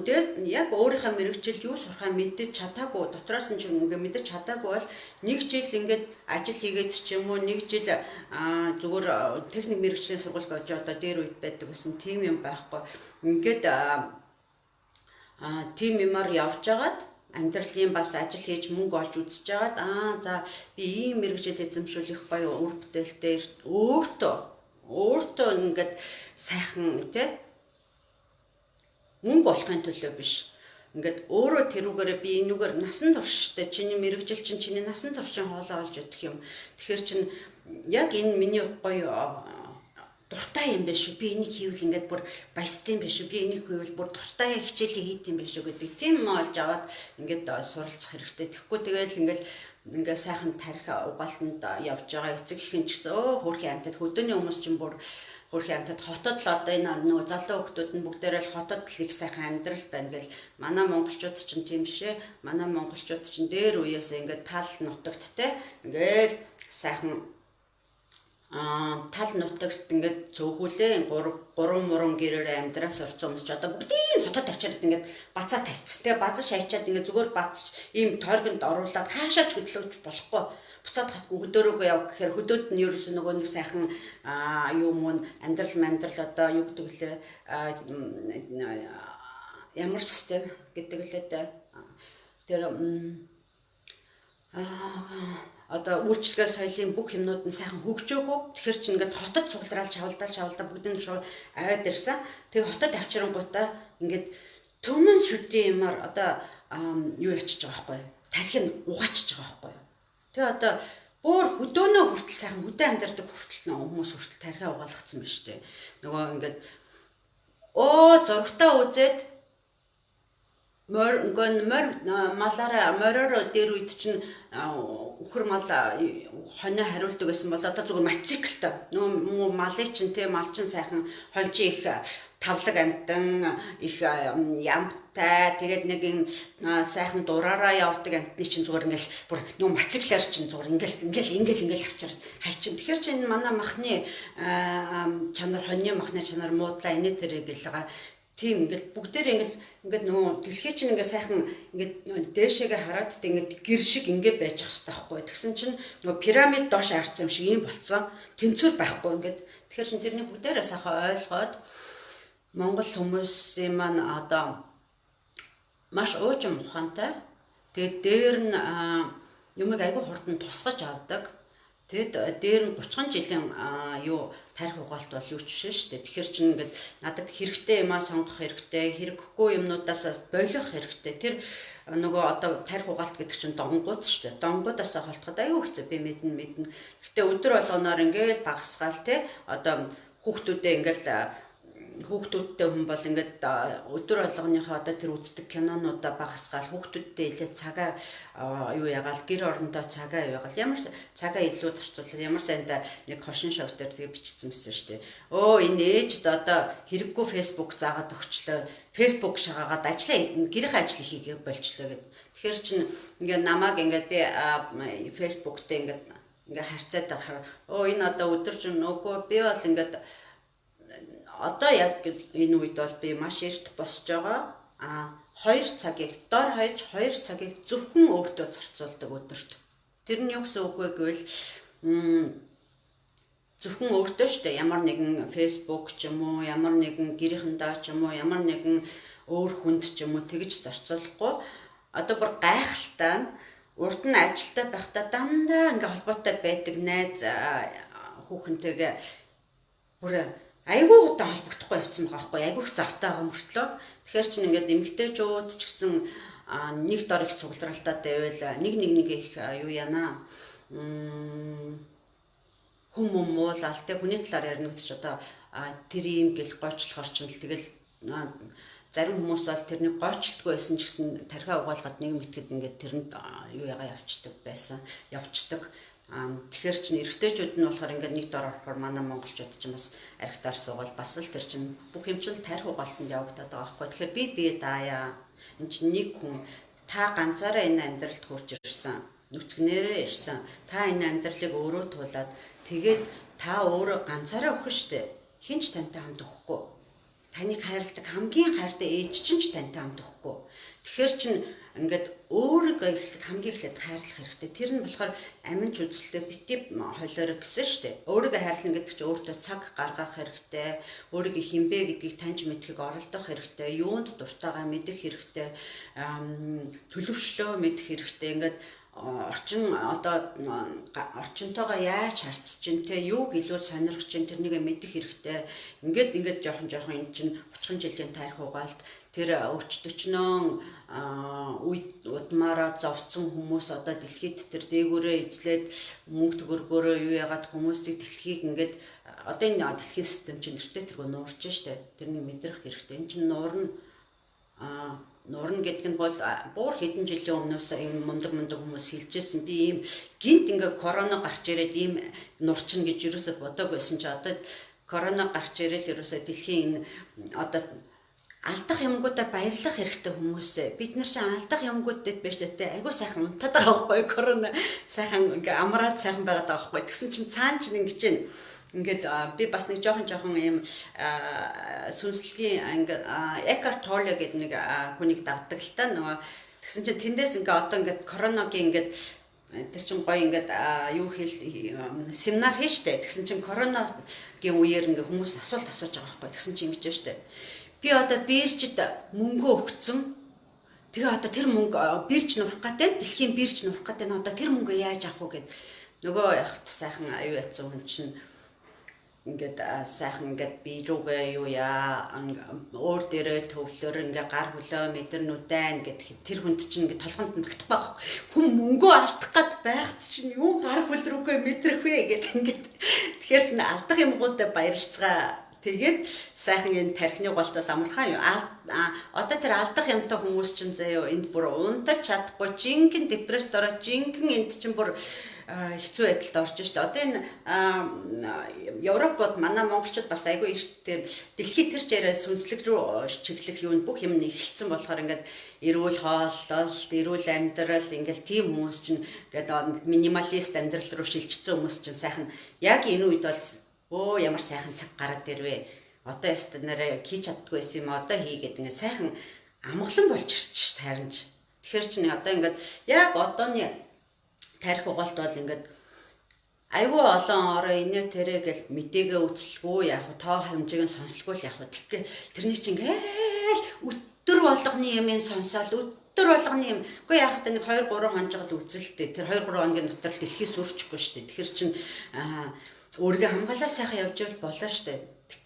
тэр яг өөрийнхөө мэрэгжилд юу сурахаа мэдэж чадаагүй дотроос нь ч ингээ мэдэж чадаагүй бол нэг жил ингээд ажил хийгээд ч юм уу нэг жил зүгээр техник мэрэгжлийн сургууль гэж одоо дээр үед байдаг гэсэн тим юм байхгүй. Ингээд тим юмар явж агаад амьдралын бас ажил хийж мөнгө олж үзэж агаад за би ийм мэрэгжил эзэмшүүлэх гоё үр бүтээлтэй өөртөө ингээд сайхан тий мөнгө олохын төлөө биш. Ингээд өөрөө тэрүүгээрээ би энүүгээр насан турштай чиний мэрэгжил чинь чиний насан туршийн хоолоо олж өгөх юм. Тэгэхээр чинь яг энэ миний гоё дуртай юм биш үү? Би энийг хийвэл ингээд бүр баястай юм биш үү? Би энийг хийвэл бүр дуртай хичээлээ хийх юм биш үү гэдэг тийм олж аваад ингээд суралцах хэрэгтэй. Тэгэхгүй тэгэл ингээд сайхан тарих угаалтанд явж байгаа эцэг ихэн ч гэсэн хөөрхөн амтад хөдөөний хүмүүс чинь бүр хөрхийн амтад хотод л одоо энэ нөгөө залуу хүмүүс нь бүгдээрээ л хотод л их сайхан амьдрал байна гэл манай монголчууд ч тийм бишээ. Манай монголчууд ч дээр үеэсээ ингээд тал нутагт те ингээд сайхан тал нутагт ингээд цөөхүүлээ 3 гэрээр амьдраас орсон хүмүүс ч одоо бүгдийг хотод тавьчаад ингээд бацаа тавьчих. Тэгээ базар шаячаад ингээд зүгээр бацч ийм тойргонд оруулаад хаашаач хөдлөж болохгүй. Буцаад хөдөөрөөгөө яв гэхээр хөдөөд нь ерөөсөө нөгөө нэг сайхан юм амьдрал одоо юу гэдэг лээ ямар систем гэдэг лээ тэр одоо үйлчлэгээ соёлын бүх юмнууд нь сайхан хөгжөөгөө тэгэхээр чи ингээд хотод цуглараад чавалдаа бүгдэн шууд аваад ирсэн. Тэгээ хотод авчирангуудаа ингээд төмөн шүдийн юмар одоо юу ячиж байгаа байхгүй тархийг угаачиж байгаа байхгүй. Тэгээ одоо бүр хөдөөнөө хүртэл сайхан хөдөө амьдардаг хүртэл хүмүүс хүртэл тархиа угаалгацсан байна шүү дээ. Нөгөө ингээд зургтаа үзээд малаараа мороор дээр үед чинь үхэр мал хонио хариулдаг байсан бол одоо зүгээр мотоциклтай нөгөө малын чинь тийм мал чинь сайхан хончин их тавлаг амтан их ямтай тэгээд нэг юм сайхан дураараа явдаг амтны чинь зүгээр ингээл бүр нөгөө мотоциклаар чинь зүгээр ингээл авчирд хайчин. Тэгэхээр чинь манай махны чанар хонио махны чанар муудлаа инээ тэрэг л байгаа. Тийм ингээд бүгдээр ингээд нөгөө дэлхий чинь ингээд сайхан ингээд дээшээгээ хараад ингээд гэр шиг ингээд байж ах хэрэгтэй байхгүй. Тэгсэн чинь нөгөө пирамид доош арцсан юм шиг юм болцсон. Тэнцвэр байхгүй ингээд. Тэгэхээр чинь тэрний бүгдээрээ сайхан ойлгоод Монгол хүмүүсийн маань одоо маш уужим ухаантай. Тэгээд дээр нь юмыг айгүй хурдан тусгаж авдаг. Тэгэд дээр нь 30 жилийн тарих угаалт бол юу ч биш шүү дээ. Тэгэхээр чинь ингээд надад хэрэгтэй юмаа сонгох хэрэгтэй, хэрэггүй юмнуудаас болох хэрэгтэй. Тэр нөгөө одоо тарих угаалт гэдэг чинь донгууд шүү дээ. Донгуудаас холтоход аюу хэцүү би мэднэ. Гэтэ өдөр болгоноор ингээд багасгаал те одоо хүүхдүүдээ ингээд хүүхдүүдтэй хүн бол ингээд өдөр болгоныхоо одоо тэр үздэг кинонуудаа багасгаал хүүхдүүдтэй илээ цагаа юу ягаал гэр орондоо цагаа юу ягаал ямар цагаа илүү зарцуулаад ямар сайнда нэг хошин шог дээр тэгээ бичсэн байсан шүү дээ. Энэ ээжд одоо хэрэггүй фэйсбુક заагаад өгчлөө. Фэйсбુક шагаагаад гэрийн ажил хийгээ болчлоо гэд. Тэгэхээр чин ингээд намайг ингээд би фэйсбુકтэй ингээд харьцаад байхаар энэ одоо өдөржин нөгөө би бол ингээд одоо яг энэ үед бол би маш эрт босч байгаа. 2 цагийг дор хаяж 2 цагийг зөвхөн өөртөө зарцуулдаг өдөрт. Тэр нь юу гэсэн үг вэ гэвэл зөвхөн өөртөө шүү дээ. Ямар нэгэн фэйсбુક ч юм уу, ямар нэгэн гэрийнхэндээ ч юм уу, ямар нэгэн өөр хүнд ч юм уу тэгж зарцуулахгүй. Одоо бүр гайхалтай урд нь ажилдаа байхдаа дандаа ингээ холбоотой байдаг найз хүүхэнтэйгээ бүр айгүй удаан холбогдохгүй явцсан байгаа байхгүй айгүй их завтай байгаа мөртлөө тэгэхээр чинь ингээд эмэгтэйчүүд ч гэсэн нэг дор их цугларалтай байвал нэг их юу яана хүм муулал тэг хүний талаар ярина гэж одоо тэр юм гэл гойчлохор ч л тэгэл зарим хүмүүс бол тэрнийг гойчлтгүй байсан ч гэсэн тархиа угаалгаад нэг мэтгэд ингээд тэрэнд юу яга явцдаг. Тэгэхээр чинь эрэгтэйчүүд нь болохоор ингээд нэг дор орохоор манай монголчууд ч бас архитаар суугаад бас л тэр чинь бүх юм чинь тархи угаалтанд явагдаад байгаа байхгүй. Тэгэхээр би даая. Энд чинь нэг хүн та ганцаараа энэ амьдралд хурж ирсэн. Нүцгнээрээ ирсэн. Та энэ амьдралыг өөрөө туулаад тэгээд та өөрөө ганцаараа өгөх штэ. Хинч тантай хамт өгөхгүй. Таныг хайрладаг хамгийн хайртай ээж чинь ч тантай хамт өгөхгүй. Тэгэхээр чинь ингээд өөрийгөө эхлээд хамгийн эхлээд хайрлах хэрэгтэй. Тэр нь болохоор аминч үзэлтэй бити холиороо гэсэн шүү дээ. Өөрийгөө хайрлана гэдэг чинь өөртөө цаг гаргах хэрэгтэй. Өөрийгөө хинбэ гэдгийг таньж мэдхийг оролдох хэрэгтэй. Юунд дуртайгаа мэдэх хэрэгтэй. Төлөвшлөө мэдэх хэрэгтэй. Ингээд орчинтойгоо яаж харьцаж чинь те юуг илүү сонирхож чинь тэрнийг мэдэх хэрэгтэй. Ингээд жоохон энэ чинь 30 жилийн тарих угаалт тэр өчтөчнөө удмаараа зовцсон хүмүүс одоо дэлхийд тэр дээгүүрээ эзлээд мөнгө төгрөгөөрөө юу яагаад хүмүүсийг дэлхийг ингээд одоо энэ дэлхийн систем чинь нэртэй тэргөө нуурч штэ. Тэрнийг мэдрэх хэрэгтэй. Энэ чинь нуурна гэдэг нь бол буур хэдэн жилийн өмнөөс ийм мундаг хүмүүс хэлжсэн. Би ийм гинт ингээ корона гарч ирээд ийм нурчна гэж юусоо бодог байсан чи одоо корона гарч ирэл юусоо дэлхийн одоо алдах юмгуудаа баярлах хэрэгтэй хүмүүсээ. Бид нар чинь алдах юмгуудад байж тээ айгуу сайхан унтаад байгаа байхгүй корона сайхан ингээ амраад сайхан байгаад байгаа байхгүй. Тэгсэн чинь цаан чинь ингэж ингээд би бас нэг жоохон ийм сүнслэгийн ингээд Эккарт Толле гэдэг нэг хүнийг дагдаг л та нөгөө тэгсэн чинь тэндээс ингээд одоо ингээд короногийн ингээд тэр чинь гоё ингээд юу семинар хийн штэ. Тэгсэн чинь короногийн үеэр ингээд хүмүүс асуулт асууж байгаа байхгүй. Тэгсэн чинь ингэж штэ. Би одоо биржид мөнгө өгцөн. Тэгээ одоо тэр мөнгө бирж нурах гэдэг дэлхийн бирж нурах гэдэг нь одоо тэр мөнгөө яаж авах вэ гэд нөгөө явахт сайхан аюу яцсан хүн чинь ингээд сайхан ингээд би рүүгээ юу яа өөр дээрээ төвлөр ингээд гар хөлөө мэдэрнүүдэн гэдэг тэр хүнд чинь ингээд толгонд магтах байх хүн мөнгөө алдах гад байхад чинь юу гар хөл рүүгээ мэдрэх вэ гэдэг ингээд тэгэхээр чинь алдах юмгуудаа баярлцгаа тэгээд сайхан энэ тархины голтоос амархан юу одоо тэр алдах юмтай хүмүүс чинь заяа энд бүр унтаж чадахгүй жинхэнэ депресд ороод жинхэнэ энд чинь бүр хэцүү байдалд орж штэ. Одоо энэ Европод манай монголчууд бас айгүй эрттэй дэлхийд тэр чирээ сүнслэг рүү чиглэх юу бүх юм нэхэлсэн болохоор ингээд эрүүл хооллолт, эрүүл амьдрал ингээд тийм хүмүүс чинь ингээд минималист амьдрал руу шилжчихсэн хүмүүс чинь сайхан яг энэ үед бол ямар сайхан цаг гараад ирвэ. Одоо яст нэрээ хийж чаддгүй байсан юм одоо хийгээд ингээд сайхан амгалан болж ирчих таарч. Тэгэхээр чинь одоо ингээд яг одооны тарих угаалт бол ингээд айгүй олон ороо инээ тэрэ гэл мэдээгээ үзэлгүй яг тоо хэмжээг нь сонслгүй л яг тэгэхээр тэрний чинь ингээл өдөр болгоны юмыг сонсоол өдөр болгоны юм. Үгүй яг та нэг 2 3 хонжгол үзэлтэй тэр 2 3 хоногийн дотор л дэлхий сүрчихгүй шүү дээ. Тэгэхээр чинь өөрийгөө хамгаалаад сайхан явж бол болоо шүү дээ.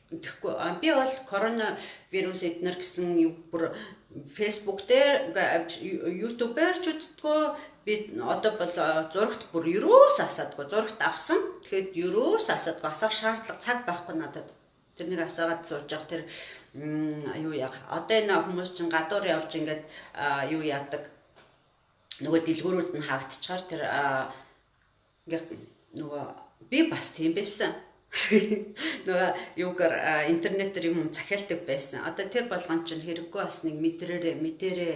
Тэгэхгүй би бол коронавирус эднэр гэсэн бүр Facebook дээр YouTube-ээр ч үзтгөө би одоо бол зурагт бүр юроос асаадгүй зурагт авсан. Тэгэхэд юроос асаадгүй асах шаардлага цаг байхгүй надад. Тэрнийг асуугаад сууж байгаа тэр юу яг одоо энэ хүмүүс чинь гадуур явж ингээд юу яадаг нөгөө дэлгүүрүүд нь хаагдчихаар тэр ингээд нөгөө би бас тийм байсан. Нөгөө юугаар интернетээр юм захиалдаг байсан. Одоо тэр болгон чинь хэрэггүй бас нэг мэдэрээ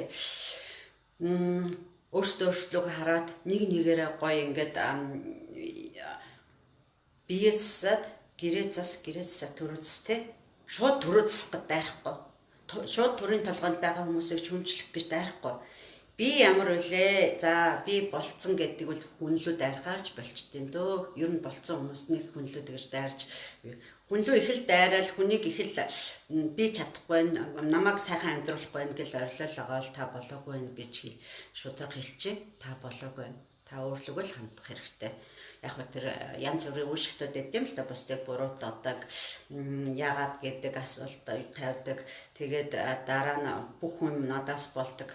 өөртөө хараад нэг нэгээрээ гоё ингээд биесэд гэрээ засаа төрөөцтэй шууд төрөөцөх гэж дайрахгүй. Шууд төрийн толгойд байгаа хүмүүсийг шүмжлэх гэж дайрахгүй. Би ямар үлээ? За би болцсон гэдэг бол хүнлүү дайрхаач болчтой юм дөө. Ер нь болцсон хүмүүст нэг хүнлүү тэгж дайрч хүнлүү их л дайраал хүнийг их л би чадахгүй намайг сайхан амьдруулахгүй байх гэж орилол байгаа л та болоогүй байх гэж шудраг хэлчихэ. Та болоогүй. Та өөрлөгөө л хандах хэрэгтэй. Яг хөө тэр янз бүрийн үйлчлэгчдүүд эдэм л та бусдыг буруутгадаг яагаад гэдэг асуулт тавьдаг. Тэгээд дараа нь бүх хүн надаас болдог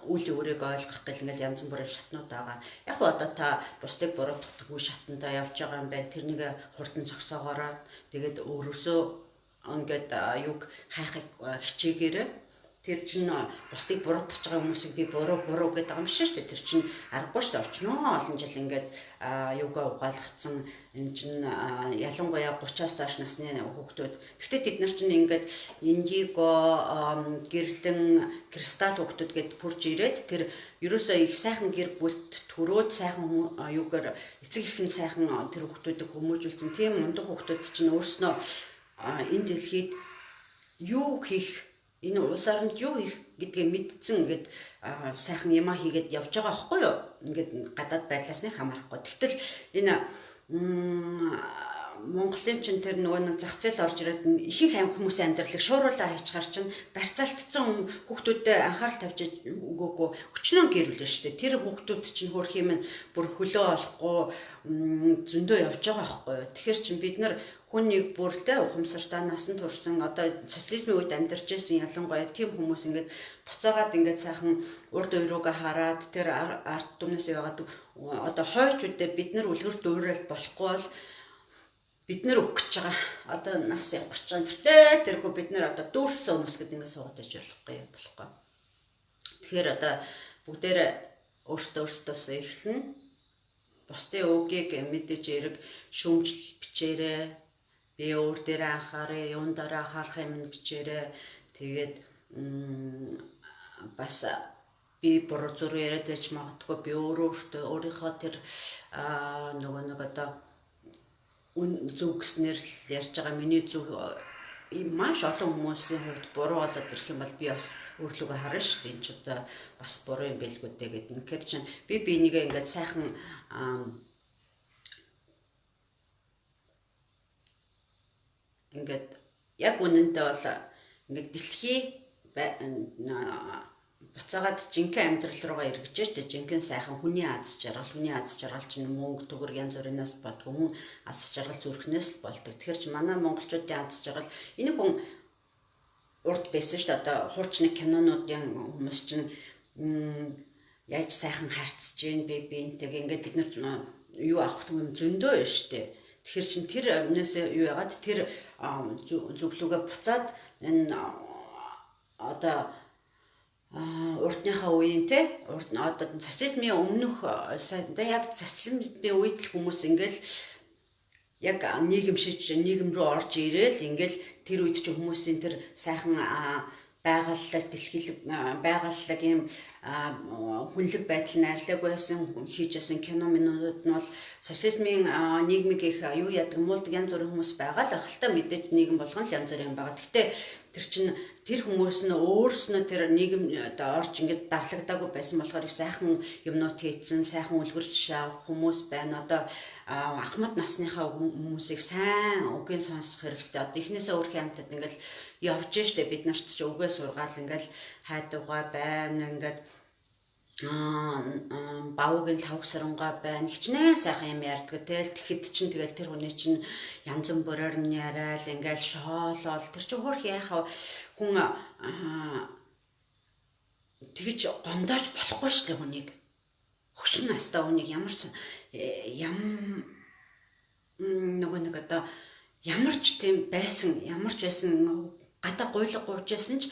үйл өөрийг ойлгох гэл ингээл янз бүрийн шатнууд байгаа. Яг хөө одоо та бусдыг буруутгадаг үе шатнаа явж байгаа юм байна. Тэрнийг хурдан зогсоогоороо тэгээд өөрөөсөө ингээд юг хайхыг хичээгээрээ. Тэр чинь бусдыг буруутгаж байгаа хүмүүсийг би буруу гэдэг юм шиг шүү дээ. Тэр чинь аргагүй шүү дээ. Орчноо олон жил ингээд юугаа угаалгацсан энэ чинь ялангуяа 30-аас доош насны хүүхдүүд. Гэхдээ тэд нар чинь ингээд индиго гэрлэн кристалл хүүхдүүд гэд пүрж ирээд тэр ерөөсөө их сайхан гэр бүлт төрөөд сайхан юугаар эцэг ихэн сайхан тэр хүүхдүүдийг хүмүүжүүлсэн. Тийм мундаг хүүхдүүд чинь өөрснөө энэ дэлхийд юу хийх энэ улс оронд юу хийх гэдгийг мэдсэн ингээд сайхан юмаа хийгээд явж байгаа байхгүй юу? Ингээд гадаад байдлаас нэг хамаарахгүй. Тэгтэл энэ Монголын чинь тэр нөгөө нэг зах зээл орж ирээд ихэнх хүмүүсийн амьдралыг шууруулаа хийчихар чинь барьцаалтцсан хүүхдүүдэд анхаарал тавьж өгөөгүй өчнөө гэрүүлээ шүү дээ. Тэр хүүхдүүд чинь хөрх юм бүр хөлөө олохгүй зөндөө явж байгаа байхгүй юу? Тэгэхээр чинь бид нар хүн нэг бүрэлдээ ухамсартай насан турсан одоо социализмын үед амьдарч байсан ялангуяа тийм хүмүүс ингээд буцаагаад ингээд сайхан урд уйруугаа хараад тэр арт түмнээс яваад одоо хойчуудаа бид нар үлгэр дуурайл болохгүй бол бид нар өгөх гэж байгаа одоо нас явах гэж байгаа. Тэргүй бид нар одоо дүүрсэн хүмүүс гэдэг ингээд суугаад иж болохгүй. Тэгэхээр одоо бүгдээрээ өөртөөсөө эхлэн бусдын үгийг мэдээж эрэг шүүмжлэл бичээрээ би өөр дээрээ анхаараа, юун дараа анхаарах юм бичээрээ тэгээд бас би буруу зүрх яриад байж магадгүй би өөрийнхөө тэр нөгөө нэг одоо зөв гэснээр л ярьж байгаа миний зөв маш олон хүмүүсийн хувьд буруу болоод ирэх юм бол би бас өөрлөгөө харна шүү дээ. Энд ч одоо бас буруу юм байлгүй дээ гэдэг. Үнэхээр чинь би энийгээ ингээд сайхан ингээд яг үнэндээ бол ингээд дэлхий буцаагаад жинхэнэ амьдрал руугаа эргэж штэ жинхэнэ сайхан хүний аз жаргал чинь мөнгө төгөр янз бүрийнээс болдог хүн аз жаргал зүрхнээс л болдог. Тэгэхээр чи манай монголчуудын аз жаргал энийг хүн урд байсан штэ одоо хуучны кинонуудын хүмүүс чинь яаж сайхан харьцаж гин бинтэйг ингээд бид нар юу авах юм зөндөө штэ. Тэгэхээр чин тэр өмнөөс юу яагаад тэр зөвлөгөө буцаад энэ одоо урдныхаа үеийн те одоо социализмын өмнөх яг социализмын үед л хүмүүс ингээл яг нийгэм рүү орж ирээл ингээл тэр үед ч хүмүүсийн тэр сайхан байгууллага байгууллага юм хүнлэг байдал нь арилаагүй байсан хийж ясан кино минууд нь бол социализмын нийгмийг их юу яадаг муулдаг янз бүрийн хүмүүс байгаа л байх л та мэдээж нийгэм болгон л янз бүрийн байгаа. Гэхдээ тэр чинь тэр хүмүүс нь өөрснөө тэр нийгэмд орж ингээд давлагдаагүй байсан болохоор их сайхан юмнууд хийцэн сайхан үлгэрч авах хүмүүс байна. Одоо ахмад насныхаа хүмүүсийг сайн үгийн сонсох хэрэгтэй. Одоо эхнээсээ өөрхийн амтад ингээд явж штэ бид нарт ч үгээ сургаал ингээд хайдугаа байна ингээд бауугийн тавгсарангаа байна хичнээн сайхан юм ярьдаг тэгэл тэгэхэд чинь тэгэл тэр хүний чинь янз бүрээр нь яриад ингээл шоолол тэр чинь хөрх яахаа хүн тэгэж гомдооч болохгүй шүү дээ хүнийг хөшин настай хүнийг ямар нөгөө нэг одоо ямар ч тийм байсан, ямар ч байсан гадаа гуйлга гуйжсэн ч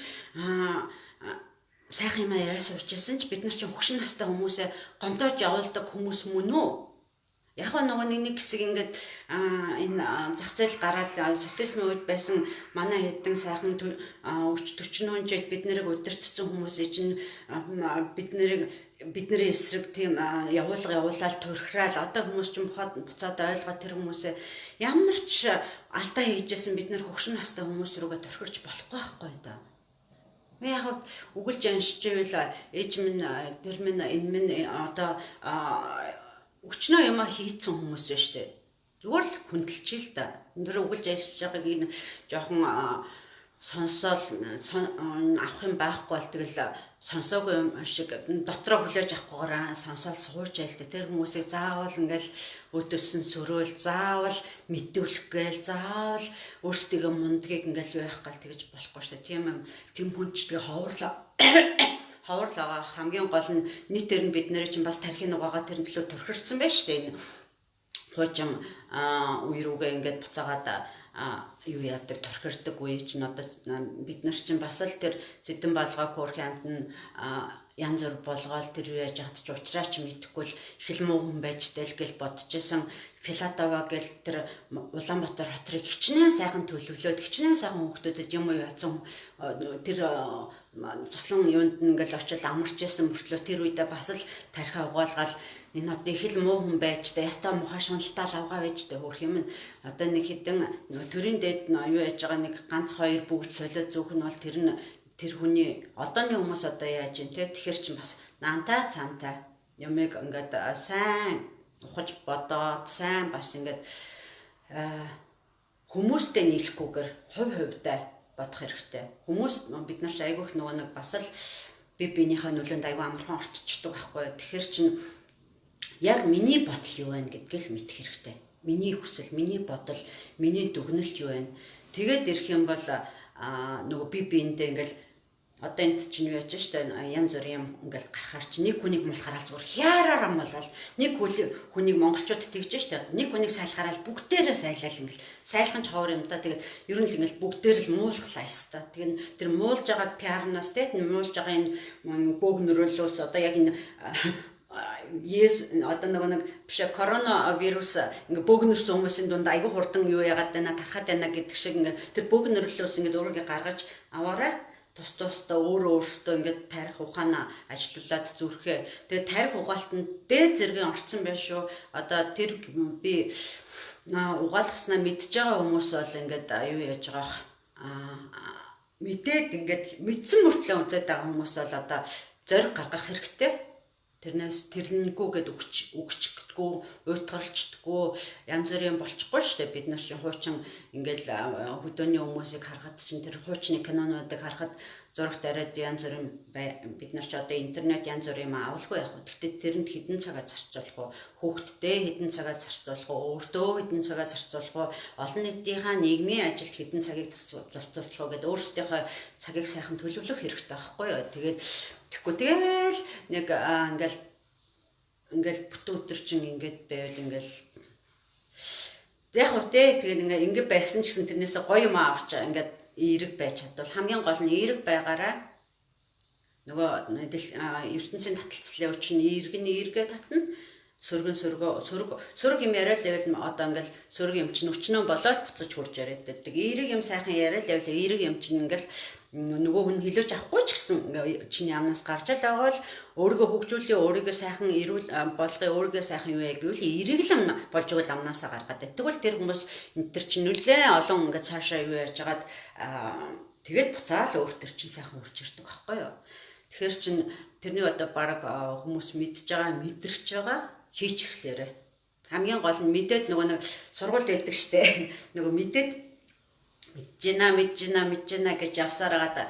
сайхан юм яриа суучсэн ч бид нар чинь хөгшин настай хүмүүсээ гомдоож явуулдаг хүмүүс мөн үү? Яг нөгөө нэг хэсэг ингээд энэ зах зээл гараад социализмын үед байсан манай хэдэн сайхан 40 жил бид нарыг удирдсан хүмүүсийн чинь бидний эсрэг тийм явуулаад турхираад одоо хүмүүс чинь буцаад ойлгоод тэр хүмүүсээ ямар ч алдаа хийжсэн бид нар хөгшин настай хүмүүс рүүгээ турхирч болохгүй байхгүй да. Би яг үгэлж аншиж ивэл ээж минь тэр минь энэ минь одоо өчнөө юм хийцэн хүмүүс байна шүү дээ. Зүгээр л хүндэлчихээ л да. Тэр үгэлж ажиллаж байгааг энэ жоохон сонсоол авах юм байхгүй бол тэгэл сонсоогүй юм шиг дотроо хүлээж авахгүйгээр сонсоол сууж яйл тэ тэр хүмүүсийг заавал ингээл өдөөсөн сөрөөл заавал мэдүүлэх гээл заавал өөрсдөө мундгийг ингээл байх гал тэгэж болохгүй шүү дээ. Тийм хүн ч тэгээ ховор л байгаа хамгийн гол нь нийтээр нь бид нэр чинь бас тархийн угаагаа тэрэн төлөө турхирцсан байж шүү дээ. Энэ хожим үе рүүгээ ингээд буцаагаад юу яадаг турхирдаг үе чинь одоо бид нар чинь бас л тэр зэдэн балгаа хөөрхөн амт нь янз бүр болгоол тэр юу яаж хат ч уучраа ч мэдэхгүй л их л муу хүн байж тэл гэл бодож исэн Филатова гэл тэр Улаанбаатар хотрыг хичнээн сайхан төлөвлөөд хичнээн сайхан хүмүүстэд юм яатсан тэр туслан юунд ингээл очил амарч исэн мөртлөө тэр үедээ бас л тархиа угаалгаал энэ одоо их л муу хүн байж та яста муха шуналтаа лавгаа байж та хөрх юм одоо нэг хідэн төрийн дээд юу яаж байгаа нэг ганц хоёр бүгд солиод зүүх нь бол тэр хүний одооны хүмүүс одоо яаж юм те тэгэхэр чинь бас наантай цаантай юмэг ингээд сайн ухаж бодоод сайн бас ингээд хүмүүстэй нийлэхгүйгээр хувьдаа бодох хэрэгтэй. Хүмүүс бид нар ч айгүйх нөгөө нэг бас л биенийхээ нөлөөнд айгүй амархан орчичдаг байхгүй. Тэгэхээр чинь яг миний бодол юу вэ гэдгийг л мэдэх хэрэгтэй. Миний хүсэл, миний бодол, миний дүгнэлт юу вэ? Тэгээд ирэх юм бол нөгөө биендээ ингээл одоо энд чинь юу яаж штэ янз бүрийн юм ингээл гарахаар чи нэг хүнийг мулахаараа зүгээр хяараар амлал нэг хүнийг монголчууд тэгж штэ нэг хүнийг сайлахаараа бүгдээрээ сайлал ингээл сайлхан ч ховор юм да тэгээд ер нь л ингээл бүгдээр л муулахлаа яста тэгээд тэр муулж байгаа пиарнаас тэгээд муулж байгаа энэ бөөгнөрөлөөс одоо яг энэ одоо нэг биш коронавирус ингээ бөөгнөрсөн хүмүүсийн дунд айгүй хурдан юу яагаад байна тархаад байна гэдэг шиг ингээ тэр бөөгнөрлөөс ингээ өөрийгөө гаргаж аваарай тус-тусдаа өөрөөсөө ингээд тарих ухаанаа ажиллуулад зүрхээ. Тэгээ тарих угаалтанд дээд зэргийн орцсон байх шүү. Одоо тэр би угаалгаснаа мэдж байгаа хүмүүс бол ингээд юу яаж байгаа мэдээд ингээд мэдсэн мөртлөө үзээд байгаа хүмүүс бол одоо зориг гаргах хэрэгтэй. Тэрнээс тэрнгүүгээд өгчдэггүй, уйтгарчдаггүй янз бүрийн болчихгүй шүү дээ. Бид нар чинь хуучин ингээл хөдөөний хүмүүсийг харахад чинь тэр хуучны кинонуудыг харахад зурагт арайд янз бүрийн бид нар ч одоо интернет янз бүрийн юм авалгүй яг. Гэхдээ тэрэнд хэдэн цагаа зарцуулах уу, хүүхдтэй хэдэн цагаа зарцуулах уу, өөртөө хэдэн цагаа зарцуулах уу, олон нийтийнхаа нийгмийн ажилд хэдэн цагийг зарцуулах уу гэдээ өөрсдийнхөө цагийг сайхан төлөвлөх хэрэгтэй байхгүй юу. Тэгээд тэгэхгүй тэгэл нэг ингээл бүтэн өдөр чинь ингээд байвал ингээл яг үтэй тэгээд ингээд байсан ч гэсэн тэрнээсээ гоё юм авч ингээд эерэг байж чадвал хамгийн гол нь эерэг байгаараа нөгөө ертөнцийн таталцлын үуч нь эергээ татна сөрөг юм яриа л байвал одоо ингээл сөрөг юм чинь өчнөө болоод буцаж хурж яриад байдаг. Эерэг юм сайхан яриа л байвал эерэг юм чинь ингээл нөгөө хүн хилөөж авахгүй ч гэсэн чиний амнаас гарч л байгаа бол өөрийгөө хөгжүүлээ, өөрийгөө сайхан эрүүл болгоё, өөрийгөө сайхан юу яа гэвэл эреглэн болж байгаа амнаасаа гаргаад байдаг. Тэгвэл тэр хүмүүс энэ төр чинь нүлээ олон ингээд цаашаа юу яаж хагаад тэгээд буцаал өөр төр чинь сайхан үрж ирдэг байхгүй юу. Тэгэхээр чин тэрний одоо баг хүмүүс мэдж байгаа, мэдэрч байгаа хийчихлээрээ. Хамгийн гол нь мэдээд нөгөө нэг сургуульд байдаг штэ. Нөгөө мэдээд мэдж гинэ гэж явсаар хагаад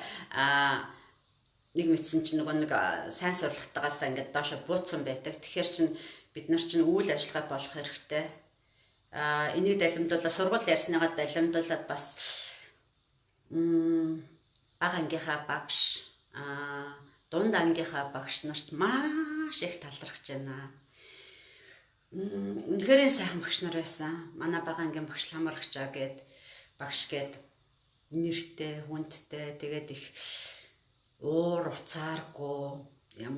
нэг мэдсэн чинь нөгөө нэг сайн сурлагатаагаас ингээд доошо бууцсан байдаг. Тэгэхээр чин бид нар чинь үйл ажиллагаа болох хэрэгтэй. Энийг далимдуулаад сургууль ярьсныгаа далимдуулаад бас бага ангийнхаа багш дунд ангийнхаа багш нарт маш их талархаж байна. Үнэхээр сайхан багш нар байсан. Манай бага ангийн багш Ламарагчаа гээд багш гээд нэртэй, хүндтэй, тэгээд их уур уцааргүй.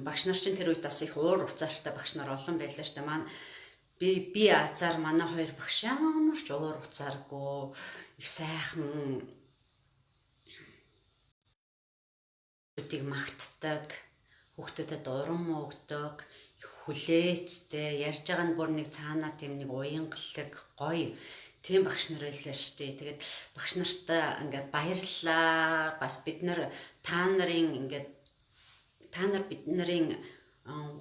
Багш нар чинь тэр үед бас их уур уцаартай багш нар олон байлаа шүү дээ. Маань би азар манай хоёр багш ямар ч уур уцааргүй, их сайхан хүүхдүүдийг магтдаг, хүүхдүүдэд урам өгдөг, их хүлээцтэй, ярьж байгаа нь бүр нэг цаанаа тийм нэг уянгалаг, гоё тийм багш нар байлаа шүү дээ. Тэгээд багш нартай ингээд баярлалаа. Бас бид нар та нар бид нарын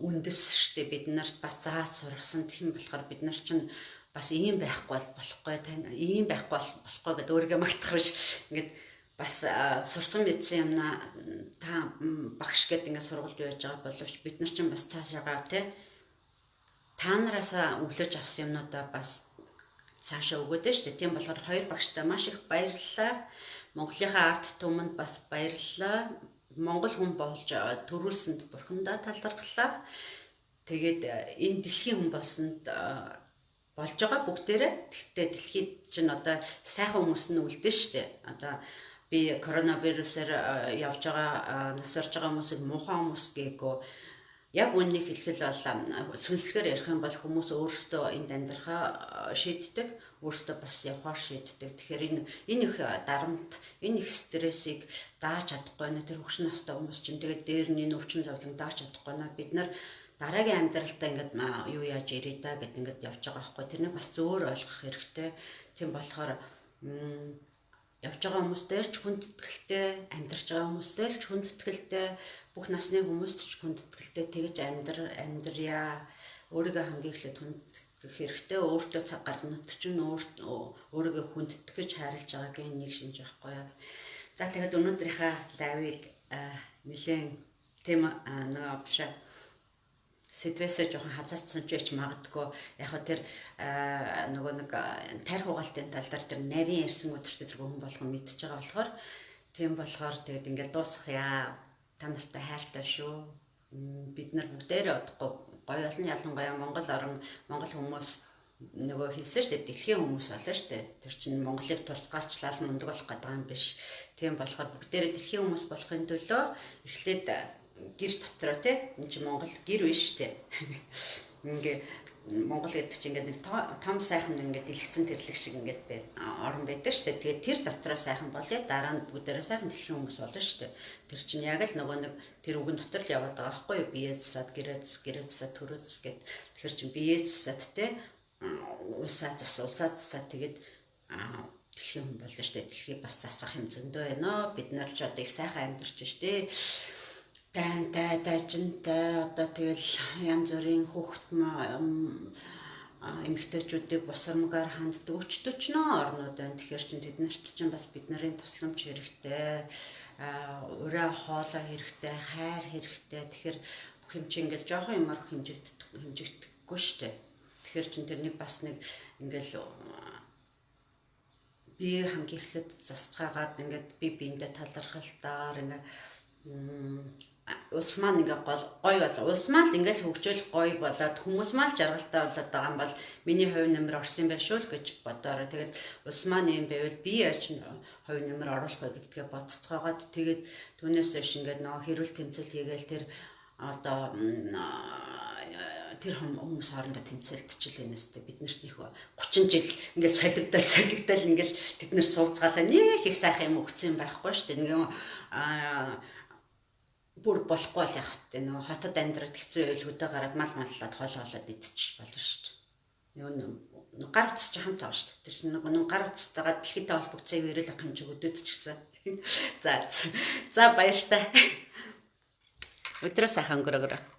үндэс шүү дээ. Бид нарт бас зааж сургасан. Тийм болохоор бид нар чинь бас ийм байхгүй болохгүй, ийм байхгүй болохгүй гэдэг өөрийгөө магтах биш. Ингээд бас сурсан мэдсэн юмнаа та багш гэдэг ингээд сургуульд байж байгаа боловч бид нар чинь бас цаашаагаа та нараас өглөж авсан юмнуудаа бас цаашаа өгөөд шүү дээ. Тийм болохоор хоёр багштай маш их баярлалаа. Монголынхаа ард түмэнд бас баярлалаа. Монгол хүн болж төрүүлсэнд бурхандаа талархлаа. Тэгээд энэ дэлхийн хүн болсонд болж байгаа бүгдээрээ. Тэгтээ дэлхийд чинь одоо сайхан хүмүүс нь үлдэн шүү дээ. Одоо би коронавирусаар явж байгаа нас орж байгаа хүмүүсийг муухай хүмүүс гээгүй. Яг үннийг хэлэхэд бол сүнслэгээр ярих юм бол хүмүүс өөрсдөө энд амьдрахаа шийддэг, өөрсдөө бас явахаар шийддэг. Тэгэхээр энэ их дарамт, энэ их стрессийг дааж чадахгүй нэ тэр хөгшин настай хүмүүс чинь тэгээд дээр нь энэ өвчин зовлон дааж чадахгүй нэ бид нар дараагийн амьдралтаа ингээд юу яаж ирээ да гэд ингээд явж байгаа байхгүй. Тэрнийг бас зөөр ойлгох хэрэгтэй. Тийм болохоор явж байгаа хүмүүстэй ч хүндэтгэлтэй, амьдарч байгаа хүмүүстэй ч хүндэтгэлтэй, бүх насны хүмүүст ч хүндэтгэлтэй тэгж амьдрья. Өөрийгөө хамгийн эхлээд хүндэтгэх хэрэгтэй. Өөртөө цаг гаргахад чинь өөрийгөө хүндэтгэж хайрлаж байгаагийн нэг шинж байхгүй юу. За тэгээд өнөөдрийнхээ лайвыг нэлээд тийм нэг биш сэдвээсээ жоохон хазаацсан ч байж магадгүй. Яг хөө тэр нөгөө нэг тарих угаалтын тал дээр тэр нарийн ярьсан өдөртөө тэр хүн болгон мэдчихэж байгаа болохоор тийм болохоор тэгээд ингээд дуусгая. Та нартай хайртай шүү. Бид нар бүгдээрээ удахгүй гоё олон ялангуяа Монгол орон Монгол хүмүүс нөгөө хэлсэн шүү дээ. Дэлхийн хүмүүс болоо шүү дээ. Тэр чинь Монголыг турцгаарчлал мундаг болох гэдэг юм биш. Тийм болохоор бүгдээрээ дэлхийн хүмүүс болохын төлөө эхлээд гэр дотроо энэ чинь Монгол гэр биш үү? Ингээ Монгол гэдэг чинь ингээд нэг том сайхан ингээд дэлгэцэн тэрлэг шиг ингээд орон байдаг шүү дээ. Тэгээд тэр дотроо сайхан болъё. Дараа нь бүгдээрээ сайхан дэлхийн хүмүүс болно шүү дээ. Тэр чинь яг л нөгөө нэг тэр үгэн дотор л яваад байгаа байхгүй юу? Биеэ засаад, гэрээ засаад, төрөө засгээд тэгэхээр чинь биеэ засаад те усаа засаад тэгээд дэлхийн хүн болно шүү дээ. Дэлхий бас засах юм зөндөө байна. Бид нар ч одоо их сайхан амьдарч шүү дээ. Дайчинтай одоо тэгэл янз бүрийн хүүхэд эмэгтэйчүүдийг бусрамгаар ханддаг өчтөчнөө орнууд байна. Тэгэхээр чинь тэднэрт чинь бас бидний тусламж хэрэгтэй, ураа хоолой хэрэгтэй, хайр хэрэгтэй. Тэгэхээр бүх юм чинь ингээл жоохон юмар хэмжигдэхгүй шүү дээ. Тэгэхээр чинь тэрнийг бас нэг ингээл би хамгийн эхлээд засцгаагаад ингээд би биендээ талархалтаар ингээд улс маань ингээ гоё болоо. Улс маань л ингээл хөгжөөл гоё болоод хүмүүс маань л жаргалтай болоод байгаа юм бол миний хувь нэмэр орсон байх шүү л гэж бодоорой. Тэгээд улс маань юм байвал би яаж хувь нэмэр оруулах вэ гэдгээ бодцоогоод тэгээд түүнээс биш ингээд нөгөө хэрүүл тэмцэл хийгээл тэр одоо тэр хүмүүс хоорондоо тэмцэлтчихлээ нэстэй бид нарт их 30 жил ингээл солигдал ингээл тэд нар сууцгаалаа нэг их сайхан юм өгсөн байхгүй шүү дээ. Ингээ бүр болохгүй л яг тэ нөгөө хотод амьдраад хэцүү байл хөдөө гараад мал маллаад хоолоолоод идчих болно шүү дээ. Нөгөө гар утас ч хамт байгаа шүү дээ. Тэр чинь нөгөө гар утастайгаа дэлхийдээ холбогдсон ирэл ах хэмжиг өдөөдчихсэн. За баяртай. Өдрөө сайхан өнгөрөөгөө.